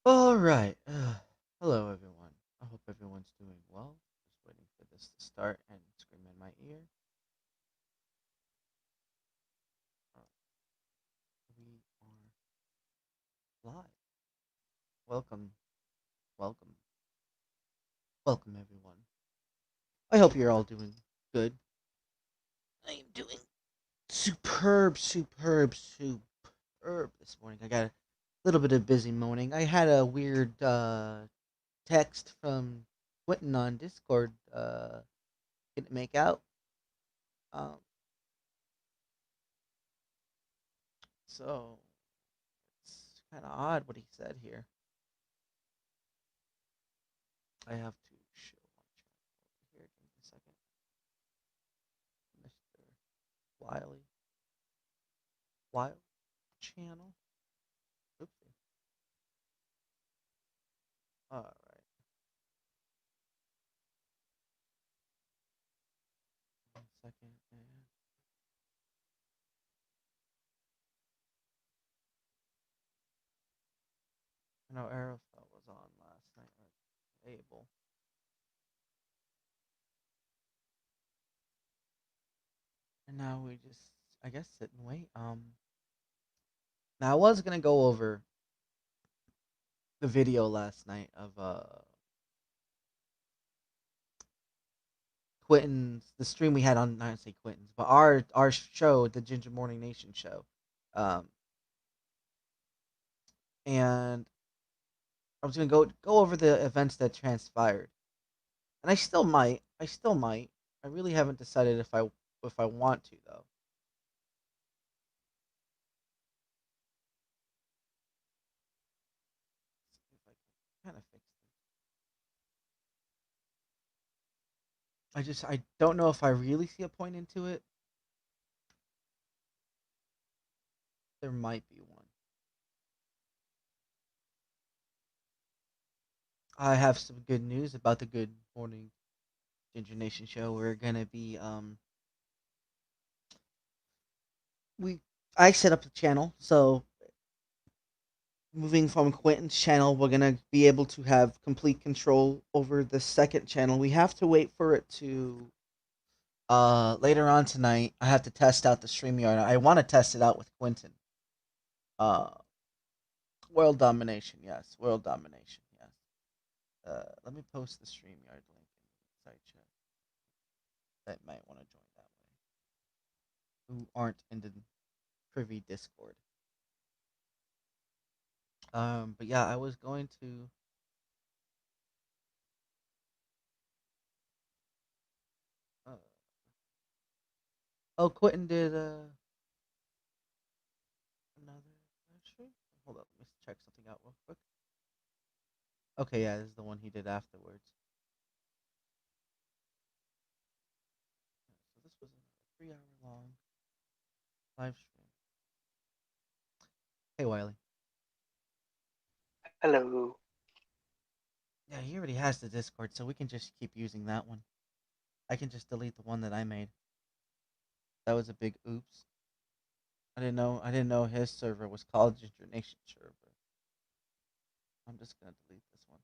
All right. Hello, everyone. I hope everyone's doing well. Just waiting for this to start and scream in my ear. Uh, we are live. Welcome, welcome, welcome, everyone. I hope you're all doing good. I am doing superb this morning. I got a little bit of busy morning. I had a weird text from Quentin on Discord. Couldn't make out. Um, so it's kind of odd what he said here. I have to show my chart over here. Give me a second. Mr. Wiley. Wild channel. Oopsie. Alright. One second. And I know Aeroflot was on last night. Able. And now we just, I guess, sit and wait. Now I was gonna go over the video last night of Quentin's the stream we had on not say Quentin's, but our show, the Ginger Morning Nation show. Um and I was gonna go over the events that transpired, and I still might. I still might. I really haven't decided if I want to though. If I can kind of fix this. I don't know if I really see a point into it. There might be one. I have some good news about the Good Morning Ginger Nation show. We're gonna be we I set up the channel, so moving from Quentin's channel, we're gonna be able to have complete control over the second channel. We have to wait for it to later on tonight. I have to test out the StreamYard. I want to test it out with Quentin. Uh World domination, yes. World domination, yes. Let me post the StreamYard link in the side chat. That might want to join that way. Who aren't in the privy Discord. But yeah, I was going to uh, oh, Quentin did another stream. Hold up, let me check something out real quick. Okay, yeah, this is the one he did afterwards. So this was a 3 hour long live stream. Hey Wiley. Hello. Yeah, he already has the Discord, so we can just keep using that one. I can just delete the one that I made. That was a big oops. I didn't know his server was called Ginger Nation server. I'm just gonna delete this one.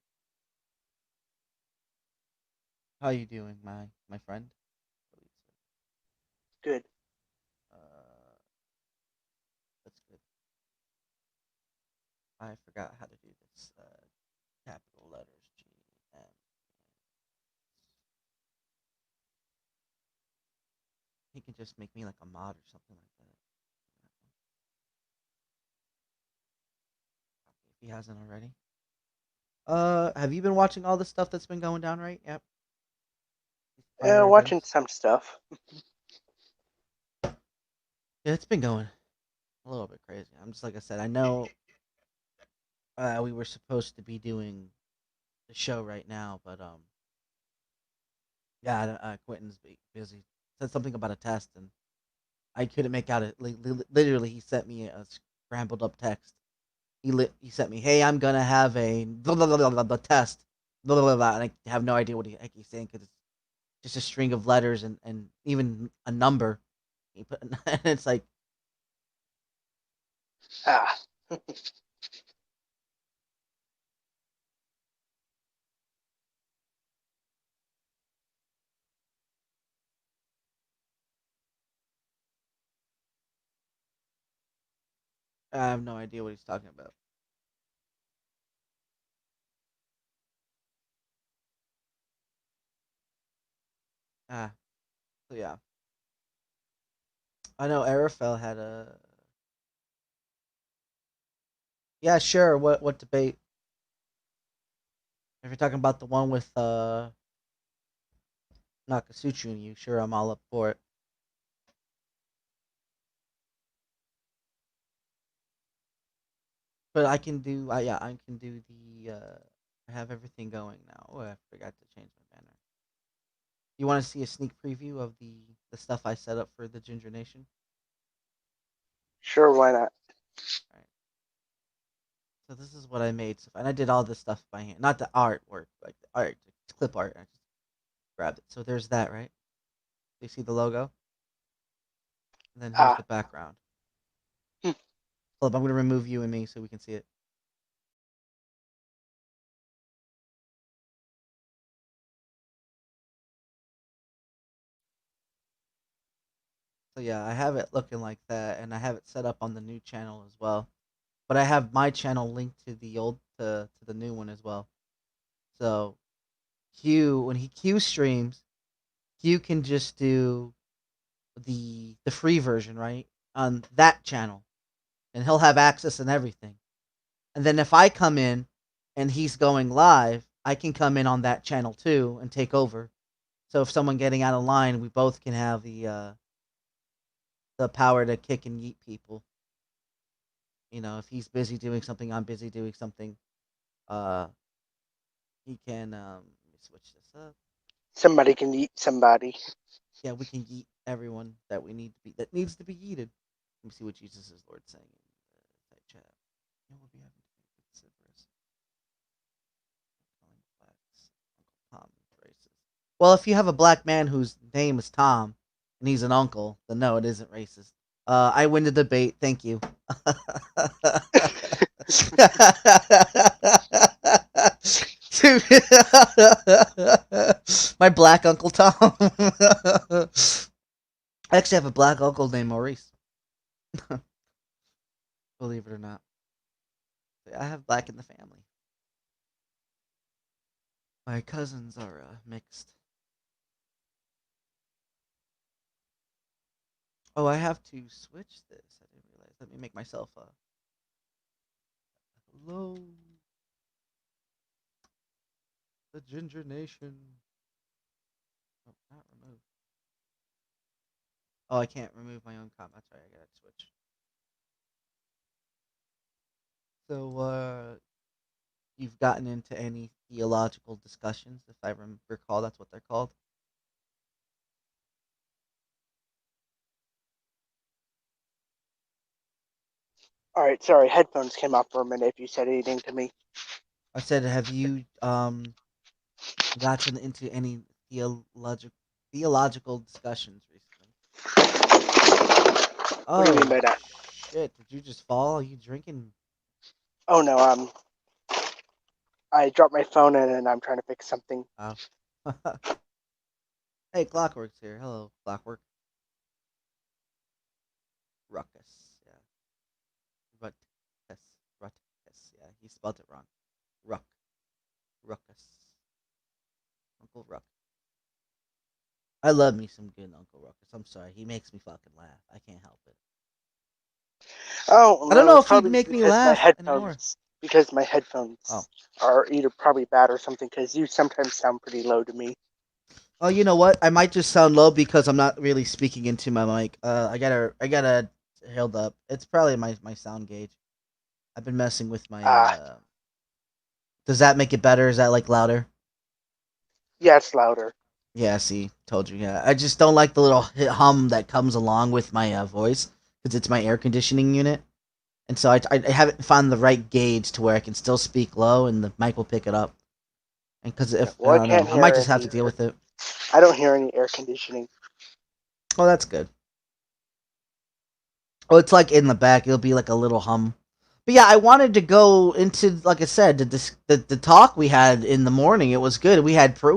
How you doing, my friend? Good. Uh, that's good. I forgot how to do this. Capital letters G M. He can just make me like a mod or something like that. If he hasn't already. Have you been watching all the stuff that's been going down, right? Yep. These fire Watching events. some stuff. Yeah, it's been going a little bit crazy. I'm just like I said. I know we were supposed to be doing the show right now, but yeah, Quentin's busy. Said something about a test, and I couldn't make out it. Literally, he sent me a scrambled up text. He sent me, "Hey, I'm gonna have a blah, blah, blah, blah, blah, test," blah, blah, blah, blah, and I have no idea what he's saying because it's just a string of letters and even a number. He put, and it's like, Ah. I have no idea what he's talking about. Ah, so yeah. I know Arafel had a. Yeah, sure. What debate? If you're talking about the one with Nakasuchu and you, sure, I'm all up for it. But I can do. Yeah, I can do the. I have everything going now. Oh, I forgot to change my banner. You want to see a sneak preview of the stuff I set up for the Ginger Nation? Sure, why not? All right. So this is what I made, and I did all this stuff by hand, not the artwork, like the art, clip art. I just grabbed it. So there's that, right? You see the logo, and then here's Ah, the background. hmm. Philip, I'm gonna remove you and me so we can see it. So yeah, I have it looking like that, and I have it set up on the new channel as well. But I have my channel linked to the old to the new one as well. So Q when he Q streams, Q can just do the free version, right? On that channel. And he'll have access and everything. And then if I come in and he's going live, I can come in on that channel too and take over. So if someone getting out of line, we both can have the power to kick and yeet people. You know, if he's busy doing something, I'm busy doing something. Uh, he can let me switch this up. Somebody can eat somebody. Yeah, we can yeet everyone that we need to be that needs to be yeeted. Let me see what Jesus is Lord saying in the chat. You will be having to be vociferous, calling blacks Uncle Tom racist. Well, if you have a black man whose name is Tom and he's an uncle, then no, it isn't racist. I win the debate. Thank you. My black Uncle Tom. I actually have a black uncle named Maurice. Believe it or not. I have black in the family. My cousins are mixed. Oh, I have to switch this. I didn't realize. Let me make myself a hello, the Ginger Nation. Oh, not remove. Oh, I can't remove my own comment. Sorry, I gotta switch. So, you've gotten into any theological discussions? If I recall, that's what they're called. All right, sorry, headphones came off for a minute if you said anything to me. I said, have you gotten into any theological discussions recently? What do you mean Oh by that? shit! Did you just fall? Are you drinking? Oh no, I dropped my phone in and I'm trying to fix something. Oh. Hey, Clockwork's here. Hello, Clockwork. Ruckus. Yeah. Ruckus. Ruckus. Yeah, he spelled it wrong. Ruck. Ruckus. Uncle Ruck. I love me some good Uncle Ruckus. I'm sorry. He makes me fucking laugh. I can't help it. Oh I don't no, know it's if he'd probably make me laugh anymore. because my Oh. headphones are either probably bad or something. Because you sometimes sound pretty low to me. Oh, you know what? I might just sound low because I'm not really speaking into my mic. I gotta held up. It's probably my sound gauge. I've been messing with my Ah, Does that make it better? Is that like louder? yeah, it's louder. Yeah, see, told you. Yeah, I just don't like the little hum that comes along with my voice because it's my air conditioning unit, and so I haven't found the right gauge to where I can still speak low and the mic will pick it up. And because Yeah, if I well, I don't know, can't I might hear just have to any. deal with it. I don't hear any air conditioning. Oh, that's good. Oh, it's like in the back. It'll be like a little hum. But yeah, I wanted to go into, like I said, the talk we had in the morning. It was good. We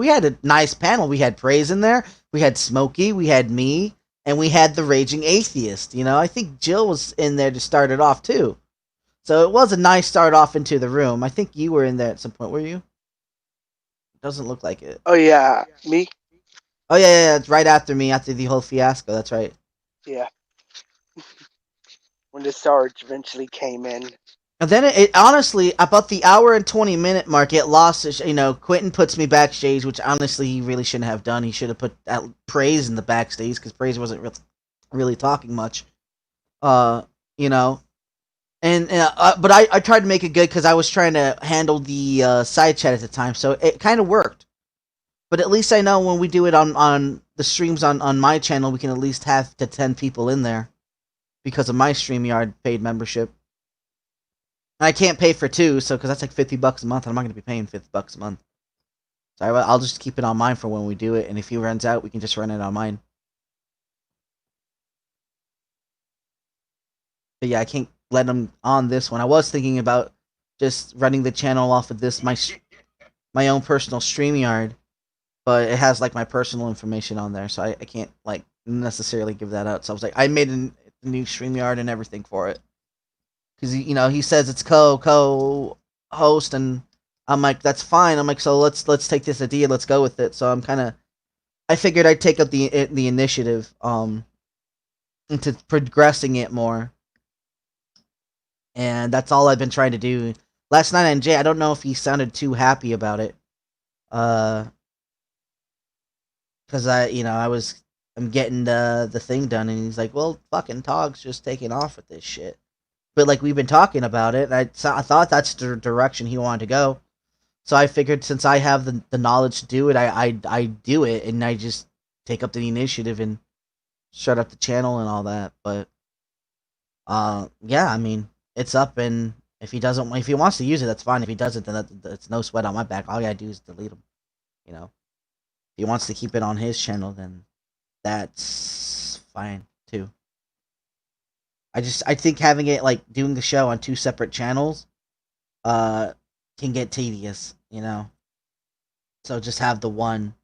had a nice panel. We had Praise in there. We had Smokey. We had me, and we had the Raging Atheist. You know, I think Jill was in there to start it off too. So it was a nice start off into the room. I think you were in there at some point, were you? Doesn't look like it. Oh yeah, me? Oh yeah, it's right after me, after the whole fiasco. That's right. Yeah. When the Sarge eventually came in. And then it honestly, about the hour and 20-minute mark, it lost. Quentin puts me backstage, which honestly he really shouldn't have done. He should have put Praise in the backstage because Praise wasn't really talking much. Uh, you know, but I tried to make it good because I was trying to handle the side chat at the time, so it kind of worked. But at least I know when we do it on the streams on my channel, we can at least have to 10 people in there because of my StreamYard paid membership. And I can't pay for two, so because that's like $50 a month, and I'm not going to be paying $50 a month. So I'll just keep it on mine for when we do it, and if he runs out, we can just run it on mine. But yeah, I can't let him on this one. I was thinking about just running the channel off of this my own personal StreamYard, but it has like my personal information on there, so I can't like necessarily give that out. So I was like, I made a new StreamYard and everything for it because he says it's co host, and I'm like, that's fine. I'm like, so let's take this idea, let's go with it. So I figured I'd take up the initiative into progressing it more, and that's all I've been trying to do. Last night on Jay, I don't know if he sounded too happy about it, because I'm getting the thing done, and he's like, well, fucking Tog's just taking off with this shit. But like we've been talking about it, and I thought that's the direction he wanted to go. So I figured since I have the knowledge to do it, I do it, and I just take up the initiative and shut up the channel and all that. But yeah, I mean, it's up, and if he wants to use it, that's fine. If he doesn't, then that's no sweat on my back. All I gotta do is delete him. You know, if he wants to keep it on his channel, then that's fine too. I think having it like doing the show on two separate channels, can get tedious. So just have the one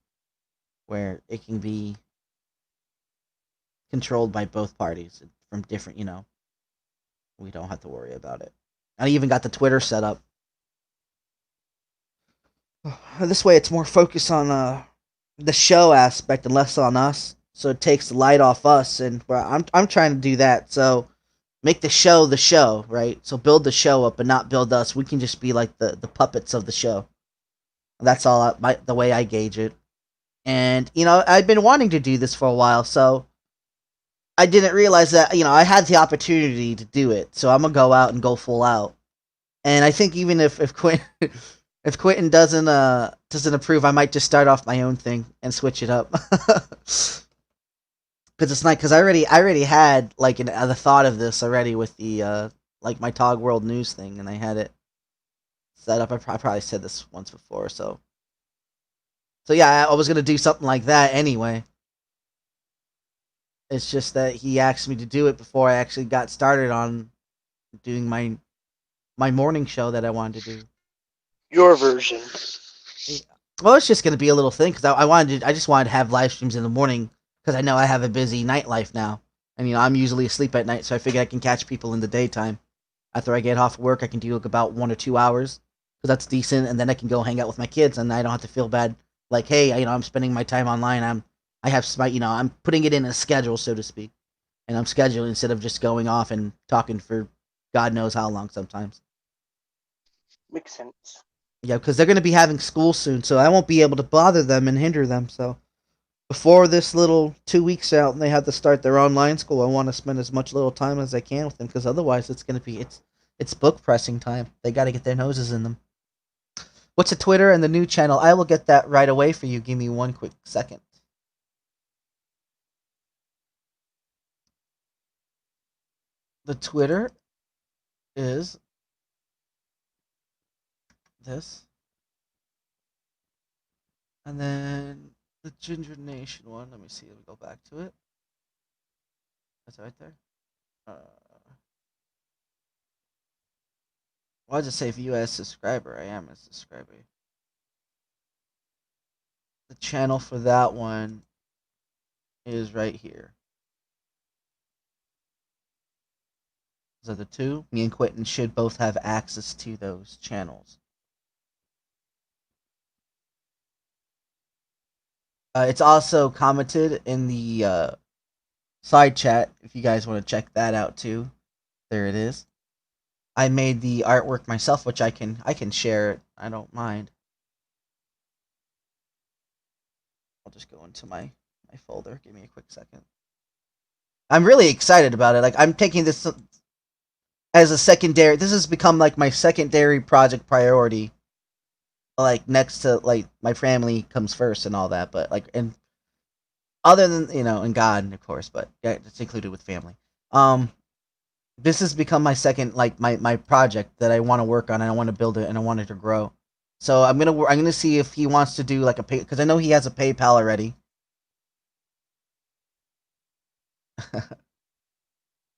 where it can be controlled by both parties from different. We don't have to worry about it. I even got the Twitter set up. This way, it's more focused on the show aspect and less on us. So it takes the light off us, and I'm trying to do that. So make the show, right? So build the show up and not build us. We can just be like the puppets of the show. That's all the way I gauge it. And I've been wanting to do this for a while, so I didn't realize that I had the opportunity to do it. So I'm gonna go out and go full out. And I think even if Quentin if Quentin doesn't approve, I might just start off my own thing and switch it up. Because it's not because I already had like the thought of this already with the like my Tog World News thing, and I had it set up. I probably said this once before, so yeah, I was gonna do something like that anyway. It's just that he asked me to do it before I actually got started on doing my morning show that I wanted to do. Your version. Well, it's just gonna be a little thing because I just wanted to have live streams in the morning because I know I have a busy nightlife now, and I'm usually asleep at night, so I figure I can catch people in the daytime. After I get off work, I can do like about 1 or 2 hours because that's decent, and then I can go hang out with my kids, and I don't have to feel bad. Like, hey, I'm spending my time online. I have my I'm putting it in a schedule, so to speak, and I'm scheduling instead of just going off and talking for God knows how long sometimes. Makes sense. Yeah, because they're going to be having school soon, so I won't be able to bother them and hinder them. So before this little 2 weeks out and they have to start their online school, I want to spend as much little time as I can with them because otherwise it's going to be it's book pressing time. They got to get their noses in them. What's a Twitter and the new channel? I will get that right away for you. Give me one quick second. The Twitter is this. And then the Ginger Nation one. Let me see. Let me go back to it. That's right there. Why does it say view as subscriber? I am a subscriber. The channel for that one is right here. Those are the two. Me and Quentin should both have access to those channels. It's also commented in the side chat if you guys want to check that out too. There it is. I made the artwork myself, which I can share it. I don't mind. I'll just go into my folder. Give me a quick second. I'm really excited about it. Like, I'm taking this as a secondary. This has become like my secondary project priority. Like, next to like my family comes first and all that, but like, and other than, and God, of course, but yeah, it's included with family. This has become my second, like, my project that I want to work on, and I want to build it, and I want it to grow. So I'm gonna see if he wants to do like a pay, because I know he has a PayPal already.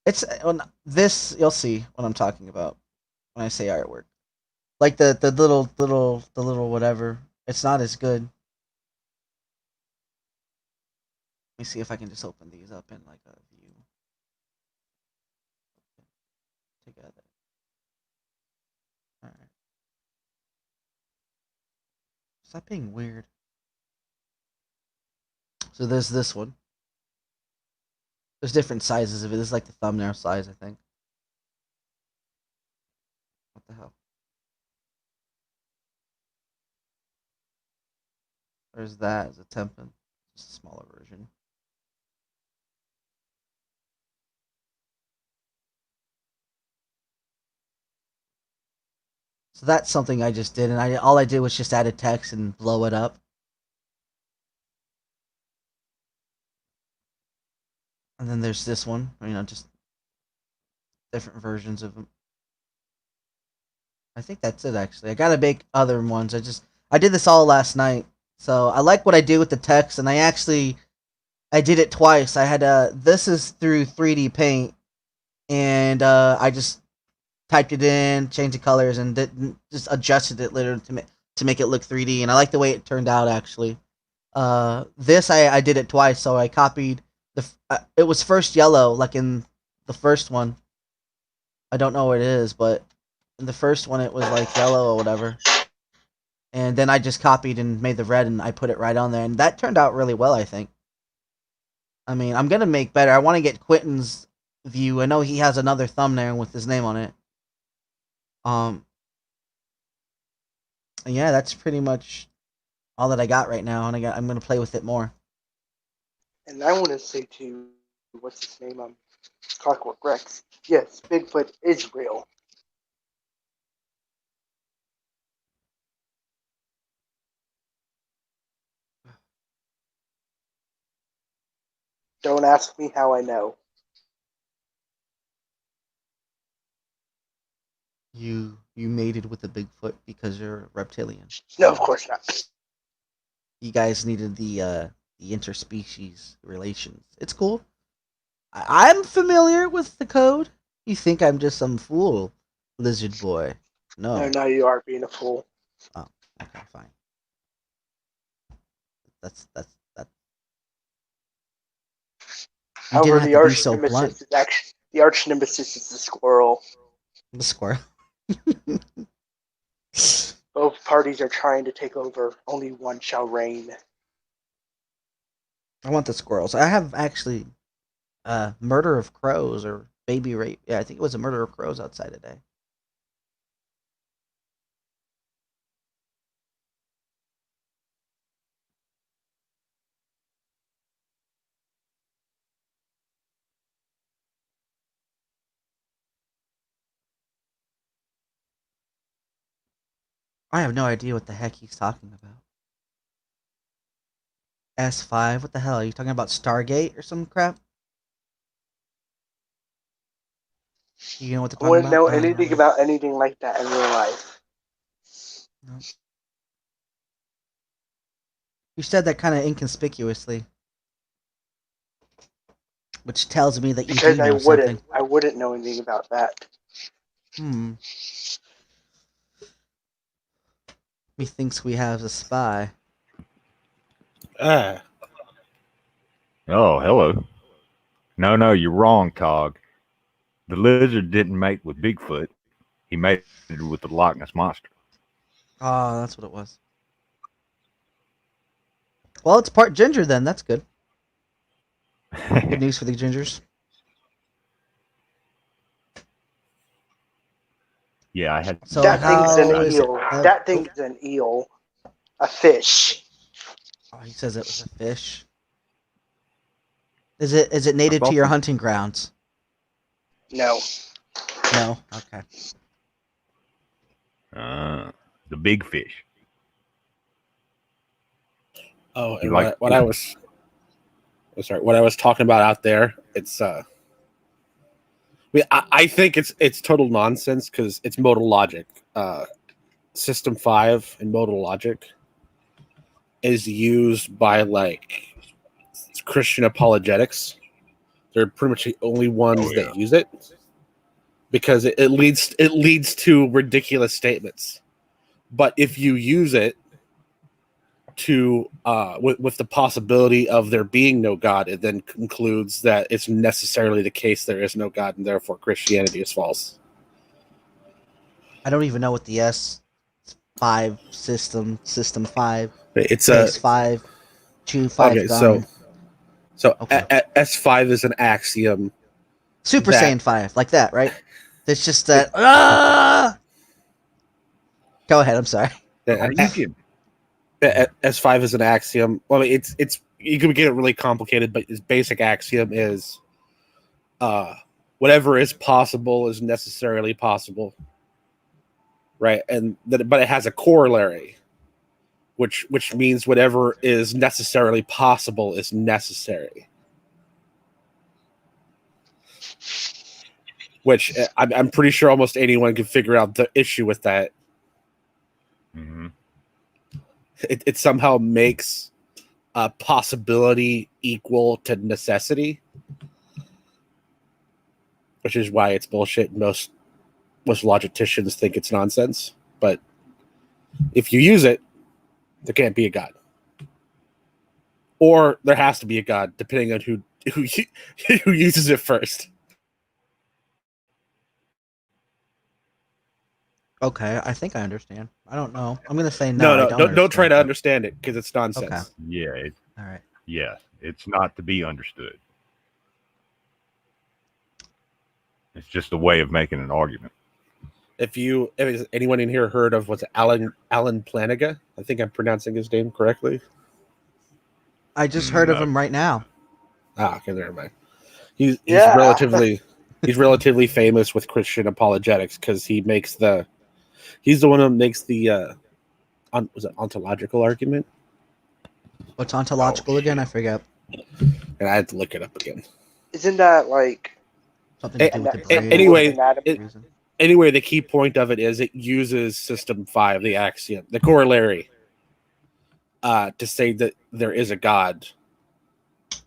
It's this, you'll see what I'm talking about when I say artwork. Like the little whatever. It's not as good. Let me see if I can just open these up in like a view together. All right. Stop being weird. So there's this one. There's different sizes of it. This is like the thumbnail size, I think. What the hell? There's that as a template. Just a smaller version. So that's something I just did, and all I did was just add a text and blow it up. And then there's this one, just different versions of them. I think that's it, actually. I gotta make other ones. I did this all last night. So I like what I do with the text, and I did it twice. I had this is through 3D Paint, and I just typed it in, changed the colors, and just adjusted it later to make it look 3D. And I like the way it turned out, actually. This I did it twice, so I copied it was first yellow, like in the first one. I don't know what it is, but in the first one it was like yellow or whatever. And then I just copied and made the red, and I put it right on there, and that turned out really well, I think. I mean, I'm gonna make better. I want to get Quentin's view. I know he has another thumbnail with his name on it. Yeah, that's pretty much all that I got right now, and I'm gonna play with it more. And I want to say to what's his name, Clockwork Rex. Yes, Bigfoot is real. Don't ask me how I know. You mated with a Bigfoot because you're reptilian. No, of course not. You guys needed the interspecies relations. It's cool. I'm familiar with the code. You think I'm just some fool, lizard boy? No. No, now you are being a fool. Oh, okay, fine. That's. However, the arch nemesis is actually the arch nemesis is the squirrel. The squirrel. Both parties are trying to take over. Only one shall reign. I want the squirrels. I have actually murder of crows or baby rape. Yeah, I think it was a murder of crows outside today. I have no idea what the heck he's talking about. S5? What the hell? Are you talking about Stargate or some crap? You know what I wouldn't know anything about anything like that in real life. No. You said that kind of inconspicuously, which tells me that you do know something. I wouldn't know anything about that. Methinks we have a spy. Oh, hello. No, you're wrong, Cog. The lizard didn't mate with Bigfoot. He mated with the Loch Ness monster. Oh, that's what it was. Well, it's part ginger then. That's good. Good news for the gingers. Yeah, I had. So That thing's how an is eel. it? That thing's an eel. A fish. Oh, he says it was a fish. Is it native to your hunting grounds? No. No. Okay. The big fish. Oh, You and like what I was, what I was talking about out there, it's I think it's total nonsense because it's modal logic. System 5 and modal logic is used by like Christian apologetics. They're pretty much the only ones that use it because it leads to ridiculous statements. But if you use it to with the possibility of there being no God, it then concludes that it's necessarily the case there is no God, and therefore Christianity is false. I don't even know what the S5 system 5, It's base 5, Chew 5 okay. gum. So Okay. S5 is an axiom. Super that- Saiyan 5, like that, right? It's just that. Go ahead. I'm sorry. S5 is an axiom. Well, it's you can get it really complicated, but its basic axiom is whatever is possible is necessarily possible, right? But it has a corollary, which means whatever is necessarily possible is necessary. Which I'm pretty sure almost anyone can figure out the issue with that. Mm-hmm. It somehow makes a possibility equal to necessity, which is why it's bullshit. Most logicians think it's nonsense. But if you use it, there can't be a God, or there has to be a God, depending on who uses it first. Okay, I think I understand. I don't know. I'm gonna say no. No, I don't try to but- understand it because it's nonsense. Okay. Yeah, All right. it's not to be understood. It's just a way of making an argument. If anyone in here heard of what's Alan Planaga? I think I'm pronouncing his name correctly. I just heard of No. him right now. Okay, never mind. He's Yeah. relatively famous with Christian apologetics because he's the one who makes the was it ontological argument? What's ontological again? I forget. And I had to look it up again. Isn't that like Something to do with the brain. Anyway, reason. Anyway, the key point of it is it uses System 5, the axiom, the corollary, to say that there is a God.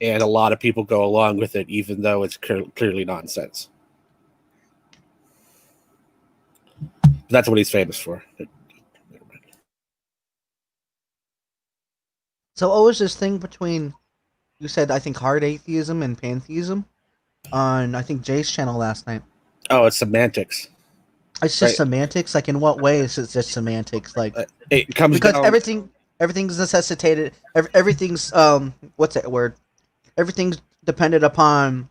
And a lot of people go along with it, even though it's clearly nonsense. That's what he's famous for. So what was this thing between, you said, I think, hard atheism and pantheism on, I think, Jay's channel last night? Oh, it's semantics. It's just semantics? Like, in what way is it just semantics? Like, it comes because down... everything's necessitated, everything's, what's that word? Everything's dependent upon,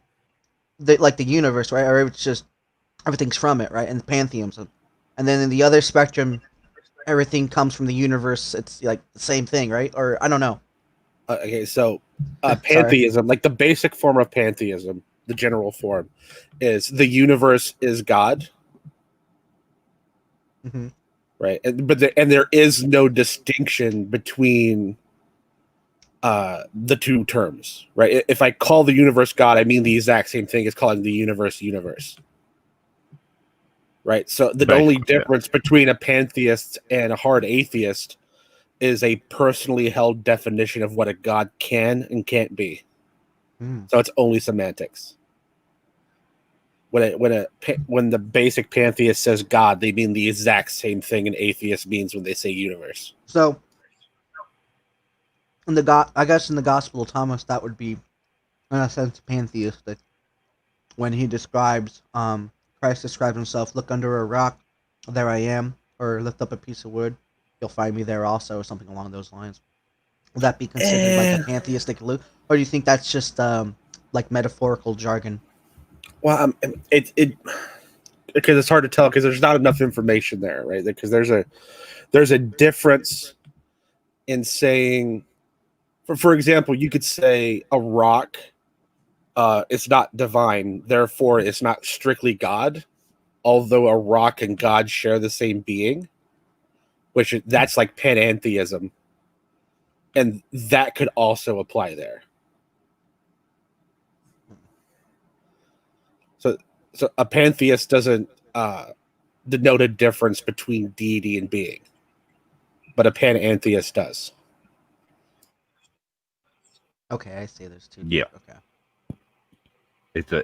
the universe, right? Or it's just, everything's from it, right? And pantheism. And then in the other spectrum, everything comes from the universe. It's like the same thing, right? Or I don't know. Okay, so pantheism, like the basic form of pantheism, the general form, is the universe is God, Mm-hmm. right? But there is no distinction between the two terms, right? If I call the universe God, I mean the exact same thing as calling the universe. Right, so the only difference between a pantheist and a hard atheist is a personally held definition of what a god can and can't be. So it's only semantics. When the basic pantheist says God, they mean the exact same thing an atheist means when they say universe. So, I guess in the Gospel of Thomas, that would be, in a sense, pantheistic. when he describes Christ describes himself, look under a rock, there I am, or lift up a piece of wood, you'll find me there also, or something along those lines. Would that be considered like a pantheistic allude, or do you think that's just like metaphorical jargon? Well, it because it's hard to tell because there's not enough information there, right? Because there's a difference in saying, for example, you could say a rock it's not divine, therefore it's not strictly God, although a rock and God share the same being, which that's like panentheism, and that could also apply there. So a pantheist doesn't denote a difference between deity and being, but a panentheist does. Okay, I see. There's two. Yeah. Okay.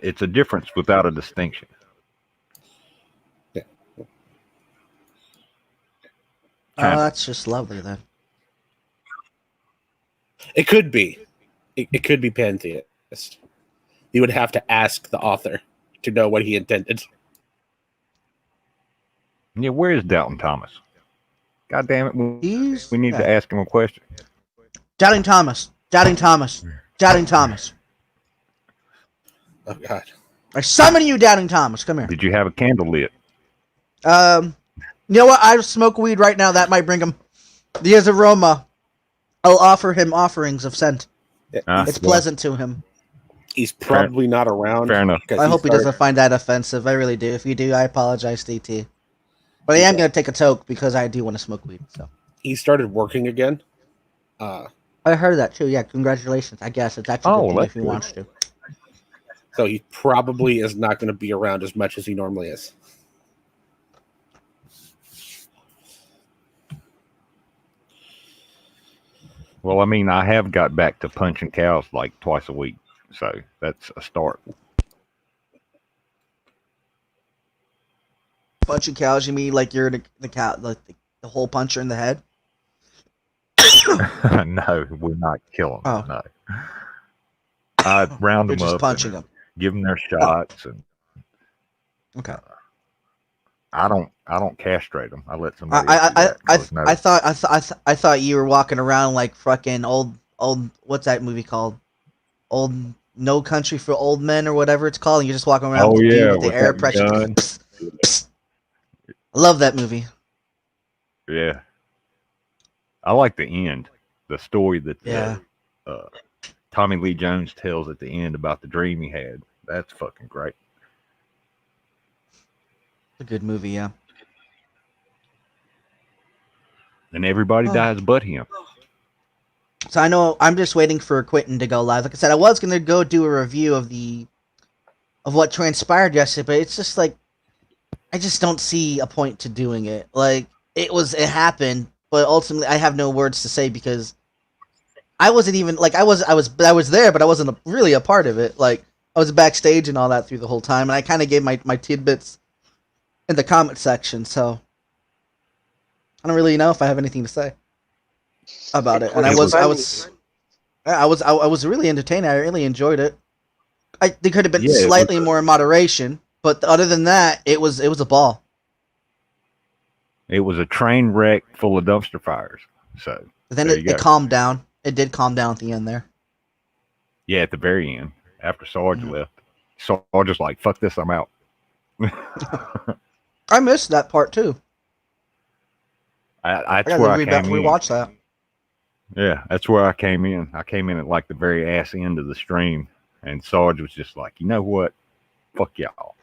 It's a difference without a distinction. Yeah. Oh, Kind of. that's just lovely then. It could be. It could be pantheist. You would have to ask the author to know what he intended. Yeah, where is Dalton Thomas? God damn it. He's We need to ask him a question. Doubting Thomas. Doubting Thomas. Doubting Thomas. Oh God. I summon you, Doubting Thomas. Come here. Did you have a candle lit? You know what? I smoke weed right now. That might bring him. There's aroma. I'll offer him offerings of scent. It's pleasant to him. He's probably not around. Fair enough. I hope he doesn't find that offensive. I really do. If you do, I apologize, DT. But I am going to take a toke because I do want to smoke weed. So He started working again. I heard that too. Yeah, congratulations. I guess it's actually good if he wants to. So he probably is not going to be around as much as he normally is. Well, I mean, I have got back to punching cows like twice a week, so that's a start. Punching cows? You mean like you're the cow, like the whole puncher in the head? No, we're not killing them. Oh. No. I round You're them just up, punching them. give them their shots, and Okay. I don't castrate them. I let somebody. I thought you were walking around like fucking old what's that movie called? Old No Country for Old Men or whatever it's called. And you're just walking around with the air pressure. Psst, psst. I love that movie. Yeah. I like the end, the story that Tommy Lee Jones tells at the end about the dream he had. That's fucking great. It's a good movie, yeah. And everybody dies but him. So I know I'm just waiting for Quentin to go live. Like I said, I was gonna go do a review of what transpired yesterday, but it's just like I just don't see a point to doing it. Like it happened, but ultimately I have no words to say because I wasn't even like I was there, but I wasn't really a part of it. Like I was backstage and all that through the whole time, and I kind of gave my tidbits in the comment section, so I don't really know if I have anything to say about it. And I was really entertained. I really enjoyed it. They could have been slightly more in moderation, but other than that, it was a ball. It was a train wreck full of dumpster fires. So But then it calmed down. It did calm down at the end there. Yeah, at the very end, after Sarge left, Sarge was like, "Fuck this, I'm out." I missed that part too. That's where I came in. Rewatch that. Yeah, that's where I came in. I came in at like the very ass end of the stream, and Sarge was just like, "You know what? Fuck y'all."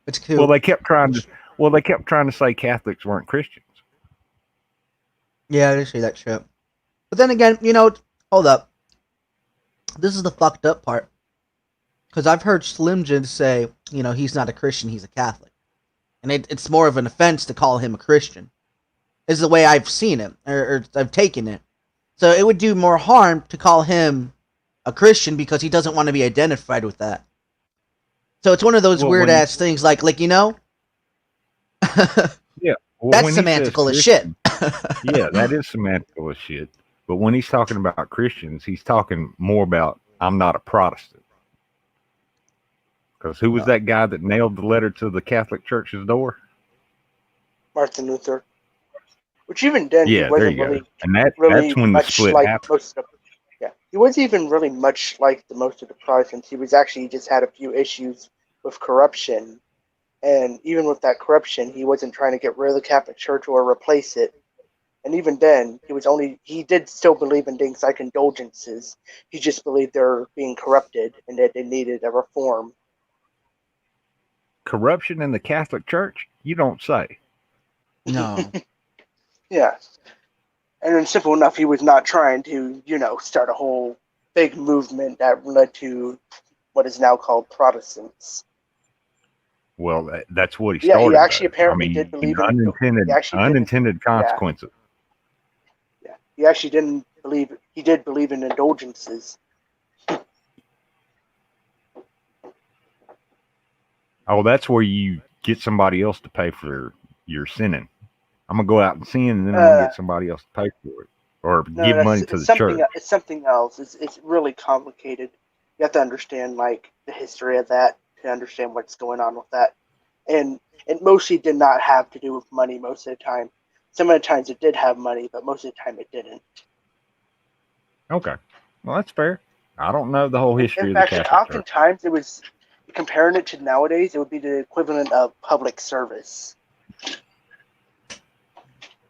It's cool. Well, they kept trying to say Catholics weren't Christians. Yeah, I did see that shit. But then again, hold up. This is the fucked up part. Because I've heard Slim Jim say, he's not a Christian, he's a Catholic. And it's more of an offense to call him a Christian. Is the way I've seen it, or I've taken it. So it would do more harm to call him a Christian because he doesn't want to be identified with that. So it's one of those weird ass things, like Yeah. Well, that's semantical as shit. Yeah, that is semantical as shit. But when he's talking about Christians, he's talking more about I'm not a Protestant. Because who was No. that guy that nailed the letter to the Catholic Church's door? Martin Luther. Which even then he Yeah, there wasn't you go. really And that's when the much split like happened. most of the yeah. He wasn't even really much like the most of the Protestants. He was actually just had a few issues with corruption. And even with that corruption, he wasn't trying to get rid of the Catholic Church or replace it. And even then, he did still believe in things like indulgences. He just believed they're being corrupted and that they needed a reform. Corruption in the Catholic Church? You don't say. No. Yeah. And then simple enough, he was not trying to, start a whole big movement that led to what is now called Protestants. Well, that's what he Yeah, started. he actually Though. apparently did believe in unintended consequences. Yeah, he actually didn't believe. He did believe in indulgences. Oh, that's where you get somebody else to pay for your sinning. I'm gonna go out and sin, and then I'm gonna get somebody else to pay for it, or No, give money to the church. It's something else. It's really complicated. You have to understand like the history of that to understand what's going on with that, and it mostly did not have to do with money most of the time. Some of the times it did have money, but most of the time it didn't. Okay, well that's fair. I don't know the whole history In of the fact, Catholic Church. oftentimes it was comparing it to nowadays. It would be the equivalent of public service.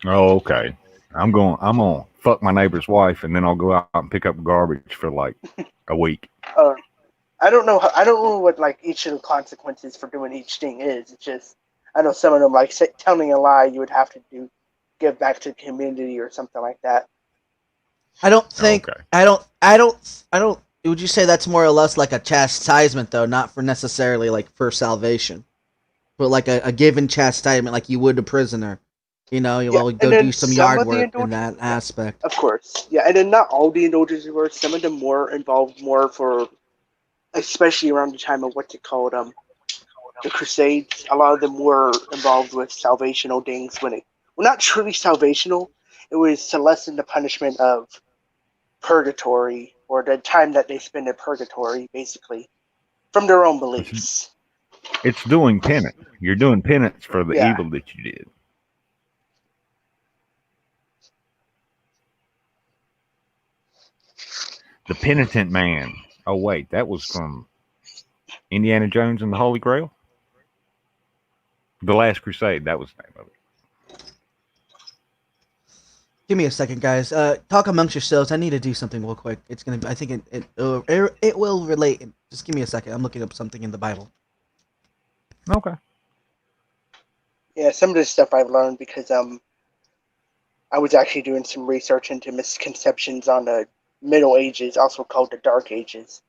Oh, okay. I'm gonna fuck my neighbor's wife, and then I'll go out and pick up garbage for like a week. I don't know. I don't know what like each of the consequences for doing each thing is. It's just I know some of them like telling a lie you would have to give back to the community or something like that. I don't think. Okay. I don't. Would you say that's more or less like a chastisement, though, not for necessarily like for salvation, but like a given chastisement, like you would a prisoner? You know, you will go do some yard work in that aspect. Of course, yeah, and then not all the indulgences were. Some of them were involved more for, especially around the time of what's it called, the Crusades. A lot of them were involved with salvational things not truly salvational. It was to lessen the punishment of purgatory or the time that they spend in purgatory, basically, from their own beliefs. It's doing penance. You're doing penance for the evil that you did. The Penitent Man. Oh wait, that was from Indiana Jones and the Holy Grail? The Last Crusade, that was the name of it. Give me a second, guys. Talk amongst yourselves. I need to do something real quick. It's gonna. I think it will relate. Just give me a second. I'm looking up something in the Bible. Okay. Yeah, some of this stuff I've learned because I was actually doing some research into misconceptions on the Middle Ages, also called the Dark Ages,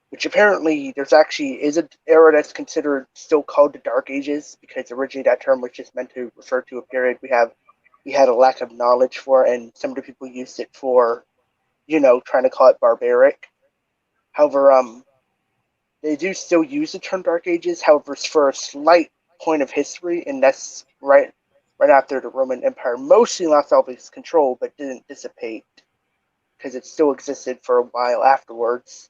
which apparently there's actually is an era that's considered still called the Dark Ages because originally that term was just meant to refer to a period we had a lack of knowledge for, and some of the people used it for, trying to call it barbaric. However, they do still use the term Dark Ages. However, for a slight point of history, and that's right after the Roman Empire mostly lost all of its control, but didn't dissipate because it still existed for a while afterwards.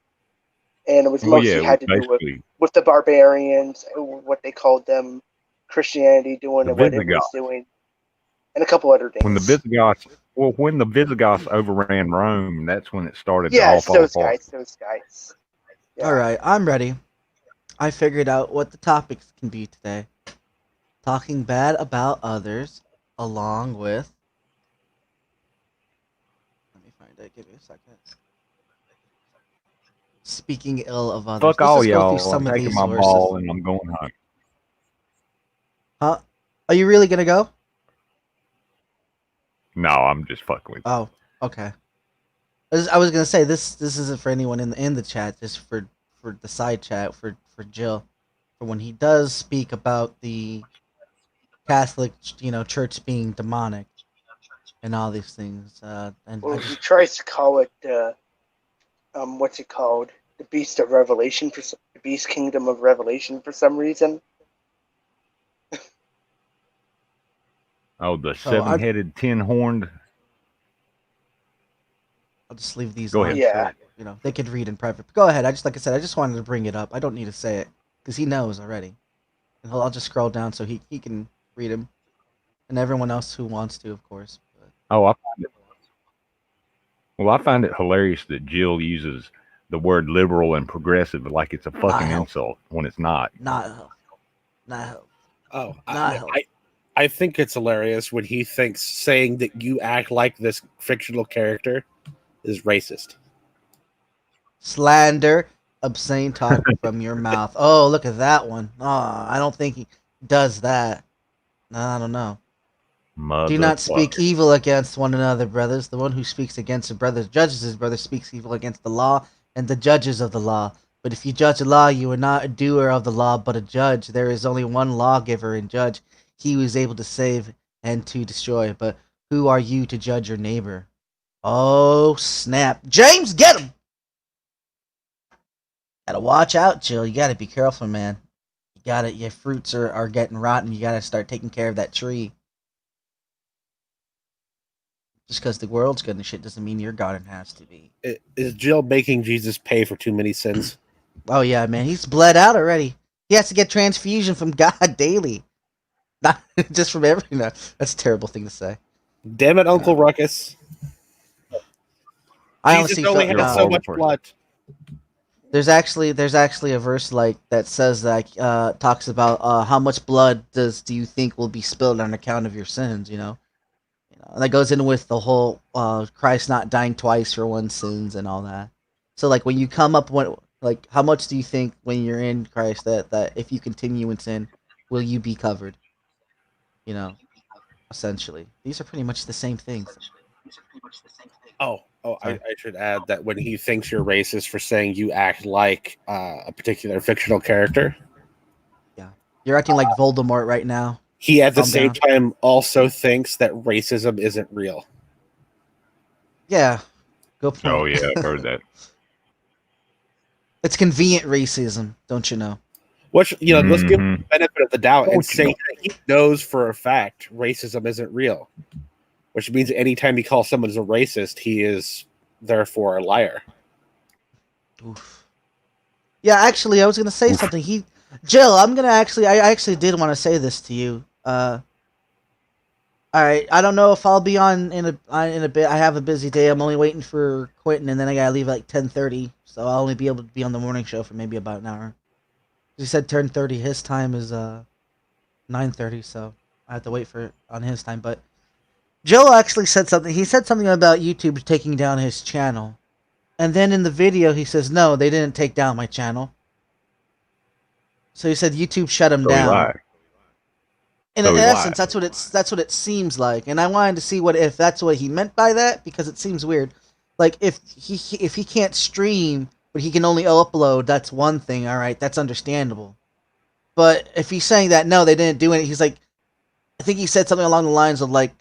And it was mostly had to do with the barbarians, what they called them, Christianity doing and what it was doing, and a couple other things. When the Visigoths overran Rome, that's when it started to all fall apart. Those guys. Yeah. All right, I'm ready. I figured out what the topics can be today. Talking bad about others, along with... Let me find it. Give me a second. Speaking ill of others. Fuck all y'all. I'm taking my ball and I'm going home. Huh? Are you really gonna go? No, I'm just fucking with you. Oh, okay. I was gonna say this isn't for anyone in the chat, just for the side chat for Jill, for when he does speak about the Catholic, church being demonic and all these things. And he tries to call it what's it called? The Beast of Revelation the Beast Kingdom of Revelation for some reason. Oh, the seven-headed, 10-horned. I'll just leave these. Go ahead. Yeah. they could read in private. But go ahead. Like I said, I just wanted to bring it up. I don't need to say it because he knows already. And I'll just scroll down so he can read him, and everyone else who wants to, of course. But, Oh, I find it hilarious that Jill uses the word liberal and progressive like it's a fucking insult when it's not. Not helpful. Not helpful. Oh, Not helpful. I think it's hilarious when he thinks saying that you act like this fictional character is racist. Slander, obscene talk from your mouth. Oh, look at that one. Oh, I don't think he does that. I don't know. Do not speak evil against one another, brothers. The one who speaks against a brother judges his brother, speaks evil against the law and the judges of the law. But if you judge a law, you are not a doer of the law, but a judge. There is only one lawgiver and judge, he who is able to save and to destroy. But who are you to judge your neighbor? Oh, snap. James, get him! Gotta watch out, Jill. You gotta be careful, man. Your fruits are getting rotten. You gotta start taking care of that tree. Just because the world's good and shit doesn't mean your garden has to be. Is Jill making Jesus pay for too many sins? Oh yeah, man. He's bled out already. He has to get transfusion from God daily. Not just from everything. No, that's a terrible thing to say. Damn it, Uncle Ruckus. Jesus only has so much blood. There's actually a verse like that says that talks about how much blood do you think will be spilled on account of your sins, and that goes in with the whole Christ not dying twice for one's sins and all that. So like when you come up how much do you think when you're in Christ that if you continue in sin, will you be covered? Essentially. These are pretty much the same things. I should add that when he thinks you're racist for saying you act like a particular fictional character. Yeah. You're acting like Voldemort right now. He at the same time also thinks that racism isn't real. Yeah. Good point. Oh yeah, I've heard that. It's convenient racism, don't you know? Which, let's give him the benefit of the doubt and say that he knows for a fact racism isn't real. Which means anytime he calls someone a racist, he is therefore a liar. Oof. Yeah, actually, I was gonna say something. Jill, I actually did want to say this to you. All right, I don't know if I'll be on in a bit. I have a busy day. I'm only waiting for Quentin, and then I gotta leave at like 10:30, so I'll only be able to be on the morning show for maybe about an hour. He said 10:30. His time is 9:30, so I have to wait for it on his time. But Joe actually said something. He said something about YouTube taking down his channel. And then in the video, he says, no, they didn't take down my channel. So he said YouTube shut him down. In essence, that's what it seems like. And I wanted to see if that's what he meant by that, because it seems weird. Like, if he can't stream, but he can only upload, that's one thing, all right, that's understandable. But if he's saying that, no, they didn't do it, he's like, I think he said something along the lines of, like,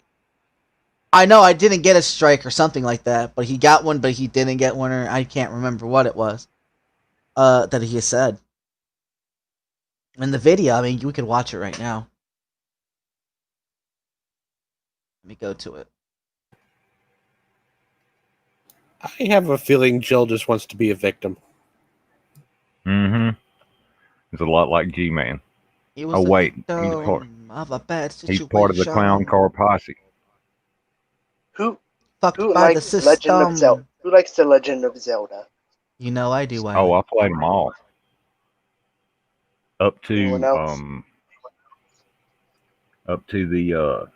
I know I didn't get a strike or something like that, but he got one, but he didn't get one, or I can't remember what it was that he said. In the video, I mean, we could watch it right now. Let me go to it. I have a feeling Jill just wants to be a victim. Mm-hmm. It's a lot like G-Man. Oh, wait. He's part of the Clown Car Posse. Who likes Legend of Zelda? Who likes the Legend of Zelda? You know I do. Oh, I played them all. Up to the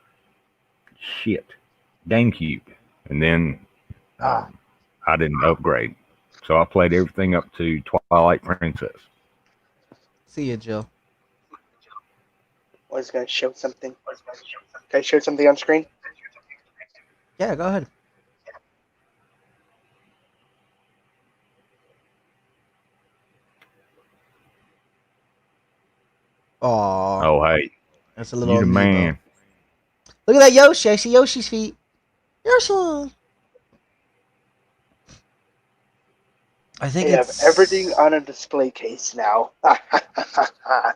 GameCube, and then I didn't upgrade, so I played everything up to Twilight Princess. See ya, Jill. I was going to show something. Can I show something on screen? Yeah, go ahead. Aww. Oh, hey. That's a little you the man. Look at that Yoshi. I see Yoshi's feet. Yoshi. I think they have everything on a display case now. I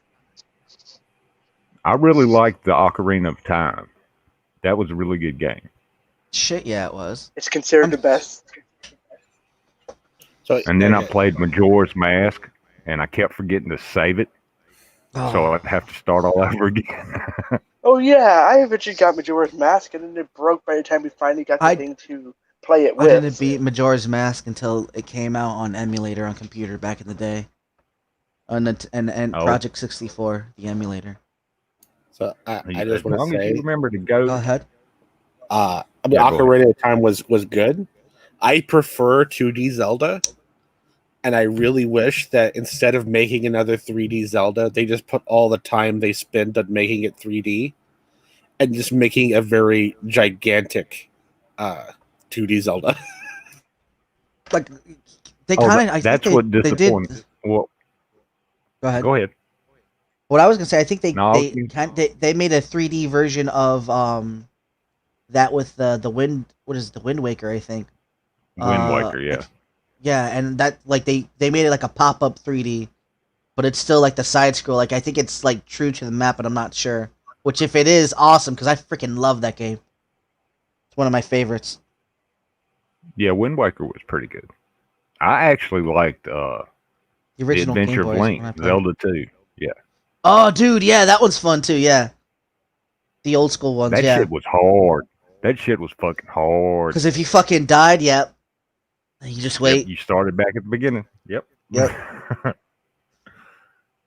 really liked the Ocarina of Time. That was a really good game. Shit, yeah, it was. It's considered the best. So And then I okay. played Majora's Mask, and I kept forgetting to save it, so I'd have to start all over again. Oh yeah, I eventually got Majora's Mask, and then it broke by the time we finally got the thing to play it I with. didn't beat Majora's Mask until it came out on emulator on computer back in the day. And Oh. Project 64, the emulator. So I As just want long to as you say, remember to Go go. ahead. I mean, Yeah, go Ocarina of Time was good. I prefer 2D Zelda, and I really wish that instead of making another 3D Zelda, they just put all the time they spend on making it 3D and just making a very gigantic 2D Zelda. Like they Oh, kind of, I think that's what they did. disappointed. Well, Go ahead. go ahead. What I was gonna say, I think No, they made a 3D version of that with the wind. What is it, the Wind Waker? I think. Wind Waker, yeah. Yeah, and that like they made it like a pop up 3D, but it's still like the side scroll. Like I think it's like true to the map, but I'm not sure. Which if it is, awesome because I freaking love that game. It's one of my favorites. Yeah, Wind Waker was pretty good. I actually liked The The original Game Adventure of Boy is Link, when I played. Zelda 2. Yeah. Oh, dude, yeah, that one's fun too. Yeah, the old school ones. That Yeah, shit was hard. That shit was fucking hard. because if you fucking died, yeah, you just Yep, wait. you started back at the beginning. Yep. Yep.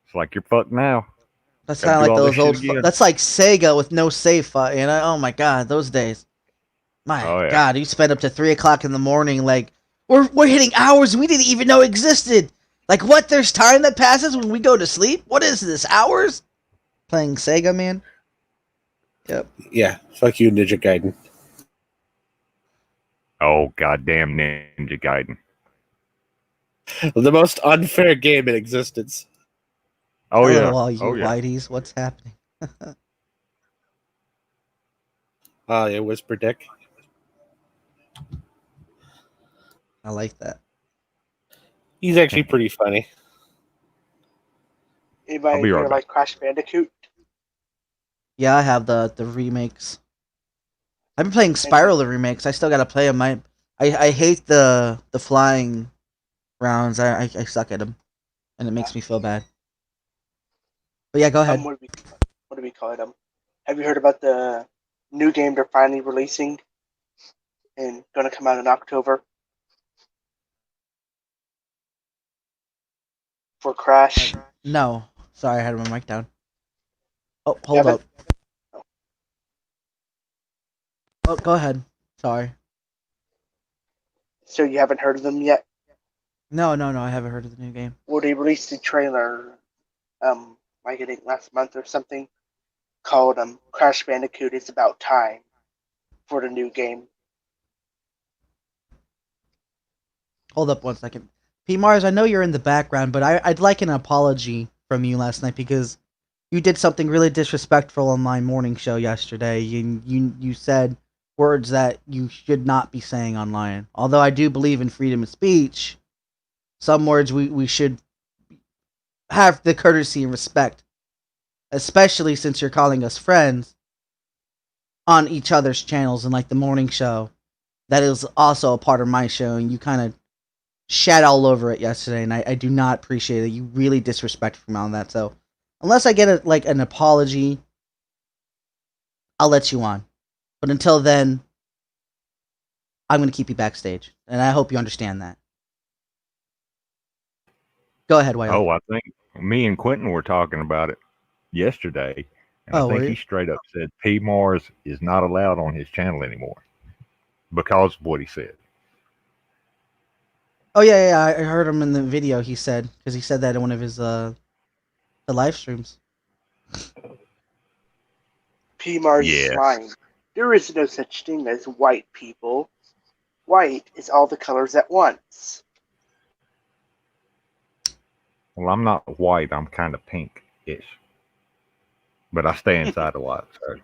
It's like you're fucked now. That's Gotta kind of do like all this those shit old. again. That's like Sega with no save file. You know? Oh my god, those days. My Oh, yeah. god, you spend up to 3 o'clock in the morning. Like we're hitting hours we didn't even know existed. Like what? There's time that passes when we go to sleep. What is this? Hours? Playing Sega, man. Yep. Yeah, fuck you, Ninja Gaiden. Oh, goddamn Ninja Gaiden. The most unfair game in existence. Oh, Hello, yeah. all you Oh, yeah. whiteys. What's happening? Oh, yeah, Whisper Dick. I like that. He's actually pretty funny. Anybody I'll be here right back. like Crash Bandicoot? Yeah, I have the remakes. I've been playing Spiral the remakes. I still gotta play them. I hate the flying rounds. I suck at them, and it makes me feel bad. But yeah, go ahead. What do we call it? Have you heard about the new game they're finally releasing and going to come out in October for Crash? No, sorry, I had my mic down. Oh, hold Haven't? up. Oh, go ahead. Sorry. So you haven't heard of them yet? No, I haven't heard of the new game. Well, they released a trailer, I think last month or something, called Crash Bandicoot It's About Time for the new game. Hold up one second. P. Mars, I know you're in the background, but I'd like an apology from you last night because you did something really disrespectful on my morning show yesterday. You said words that you should not be saying online. Although I do believe in freedom of speech, some words we should have the courtesy and respect, especially since you're calling us friends on each other's channels and like the morning show. That is also a part of my show, and you kind of shat all over it yesterday, and I do not appreciate it. You really disrespected me on that. So unless I get an apology, I'll let you on. But until then, I'm going to keep you backstage, and I hope you understand that. Go ahead, Wiley. Oh, I think me and Quentin were talking about it yesterday, and Oh, I think were he you? straight up said P. Mars is not allowed on his channel anymore because of what he said. Oh yeah, I heard him in the video. He said because he said that in one of his the live streams. P. Mars Yeah. is lying. There is no such thing as white people. White is all the colors at once. Well, I'm not white. I'm kind of pink-ish, but I stay inside a lot. So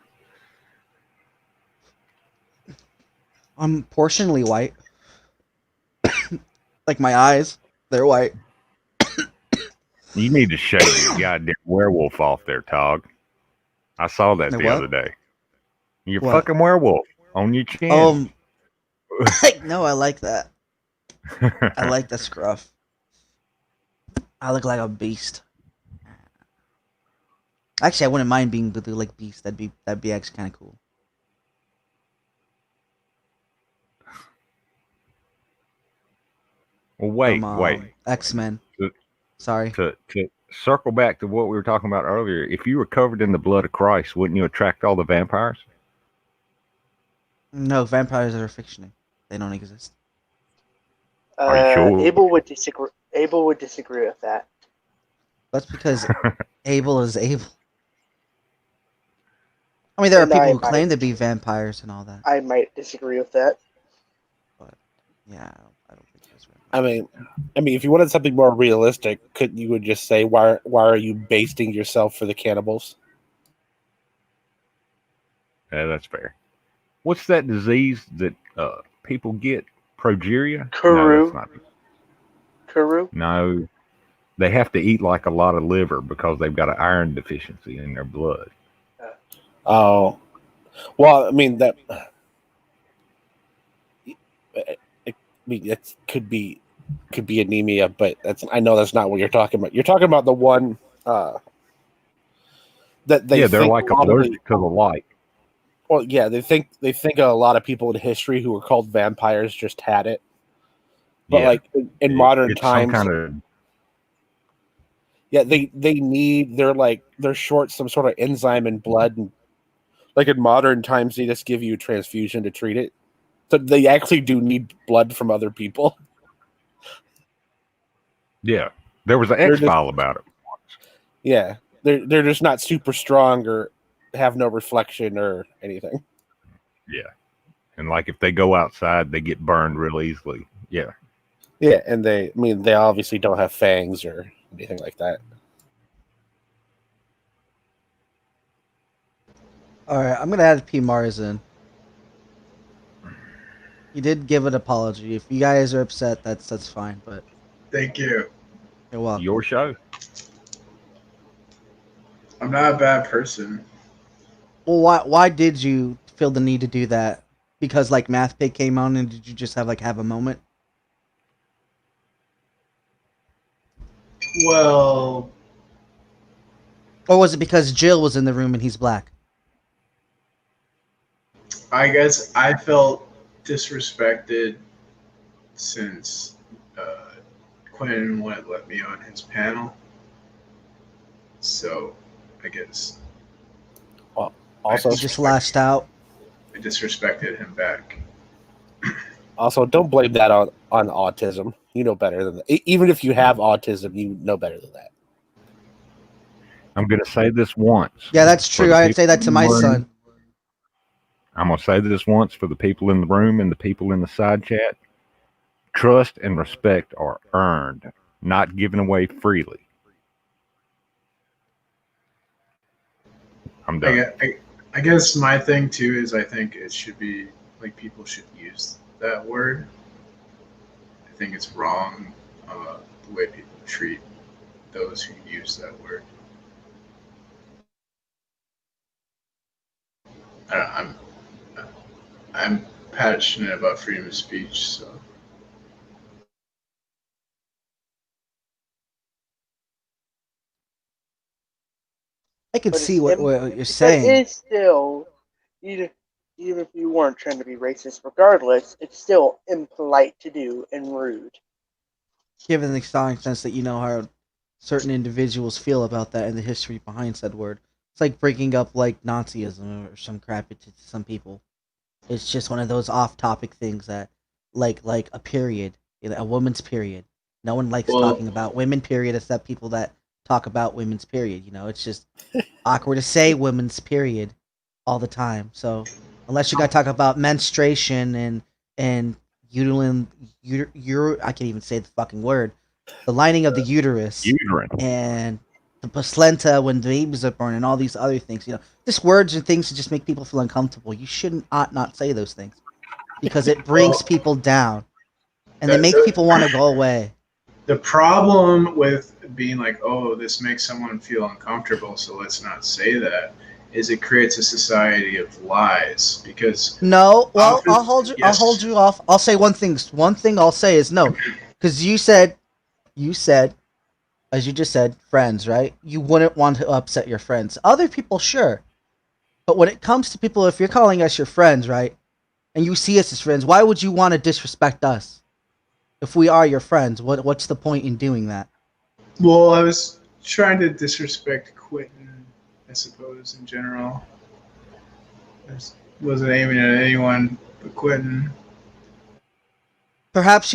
I'm portionally white. Like my eyes, they're white. you need to shave your goddamn werewolf off there, Tog. I saw that The the what? other day. You're What? fucking werewolf on your chin. No, I like that. I like the scruff. I look like a beast. Actually, I wouldn't mind being blue like beast. That'd be actually kind of cool. Well, wait, From wait. X-Men. To, Sorry. to circle back to what we were talking about earlier, if you were covered in the blood of Christ, wouldn't you attract all the vampires? No, vampires are fictional. They don't exist. Are you sure? Abel would disagree. Abel would disagree with that. That's because Abel is Abel. I mean, there are And people who claim to be vampires and all that. I might disagree with that. But yeah, I don't think that's right. I mean, if you wanted something more realistic, couldn't you would just say, why are you basting yourself for the cannibals? Yeah, that's fair. What's that disease that people get? Progeria? Kuru. No, that's not. Kuru? No, they have to eat like a lot of liver because they've got an iron deficiency in their blood. Oh, well, I mean that. It could be anemia, but I know that's not what you're talking about. You're talking about the one that they're like allergic to the light. Well, yeah, they think a lot of people in history who were called vampires just had it, but like in modern times, they're short some sort of enzyme in blood, and like in modern times, they just give you a transfusion to treat it. So they actually do need blood from other people. Yeah, there was an X-File about it. Yeah, they're just not super strong or have no reflection or anything. Yeah, and like if they go outside, they get burned real easily. Yeah. Yeah, and they obviously don't have fangs or anything like that. All right, I'm gonna add P Mars in. He did give an apology. If you guys are upset, that's fine. But thank you. You're welcome. Your show. I'm not a bad person. Well, why did you feel the need to do that? Because like Math Pig came on, and did you just have a moment? Well, or was it because Jill was in the room and he's black? I guess I felt disrespected since Quentin wouldn't let me on his panel. So, I guess. Well, also, just lashed out. I disrespected him back. Also, don't blame that on autism. You know better than that. Even if you have autism, you know better than that. I'm going to say this once. Yeah, that's true. I'd say that to my son. I'm going to say this once for the people in the room and the people in the side chat. Trust and respect are earned, not given away freely. I'm done. I guess my thing too is I think it should be like people should use that word. I think it's wrong the way people treat those who use that word. I'm passionate about freedom of speech, so. I can see what you're saying. But it's still, even if you weren't trying to be racist, regardless, it's still impolite to do and rude. Given the sense that you know how certain individuals feel about that and the history behind said word. It's like breaking up like Nazism or some crap to some people. It's just one of those off-topic things that, like a period, a woman's period. No one likes talking about women period except people that talk about women's period. It's just awkward to say women's period all the time. So unless you got to talk about menstruation and uterine, I can't even say the fucking word. The lining of the uterus. Uterine. And the placenta when the babies are born and all these other things. Just words and things to just make people feel uncomfortable. You ought not say those things because it brings people down and they make people want to go away. The problem with being like, oh, this makes someone feel uncomfortable, so let's not say that, is it creates a society of lies because No, well, often, I'll hold you. I'll yes, hold you off. I'll say one thing. One thing I'll say is no, because you said, as you just said, friends, right? You wouldn't want to upset your friends. Other people, sure, but when it comes to people, if you're calling us your friends, right, and you see us as friends, why would you want to disrespect us? If we are your friends, what's the point in doing that? well, I was trying to disrespect Quentin, I suppose, in general. I wasn't aiming at anyone but Quentin. Perhaps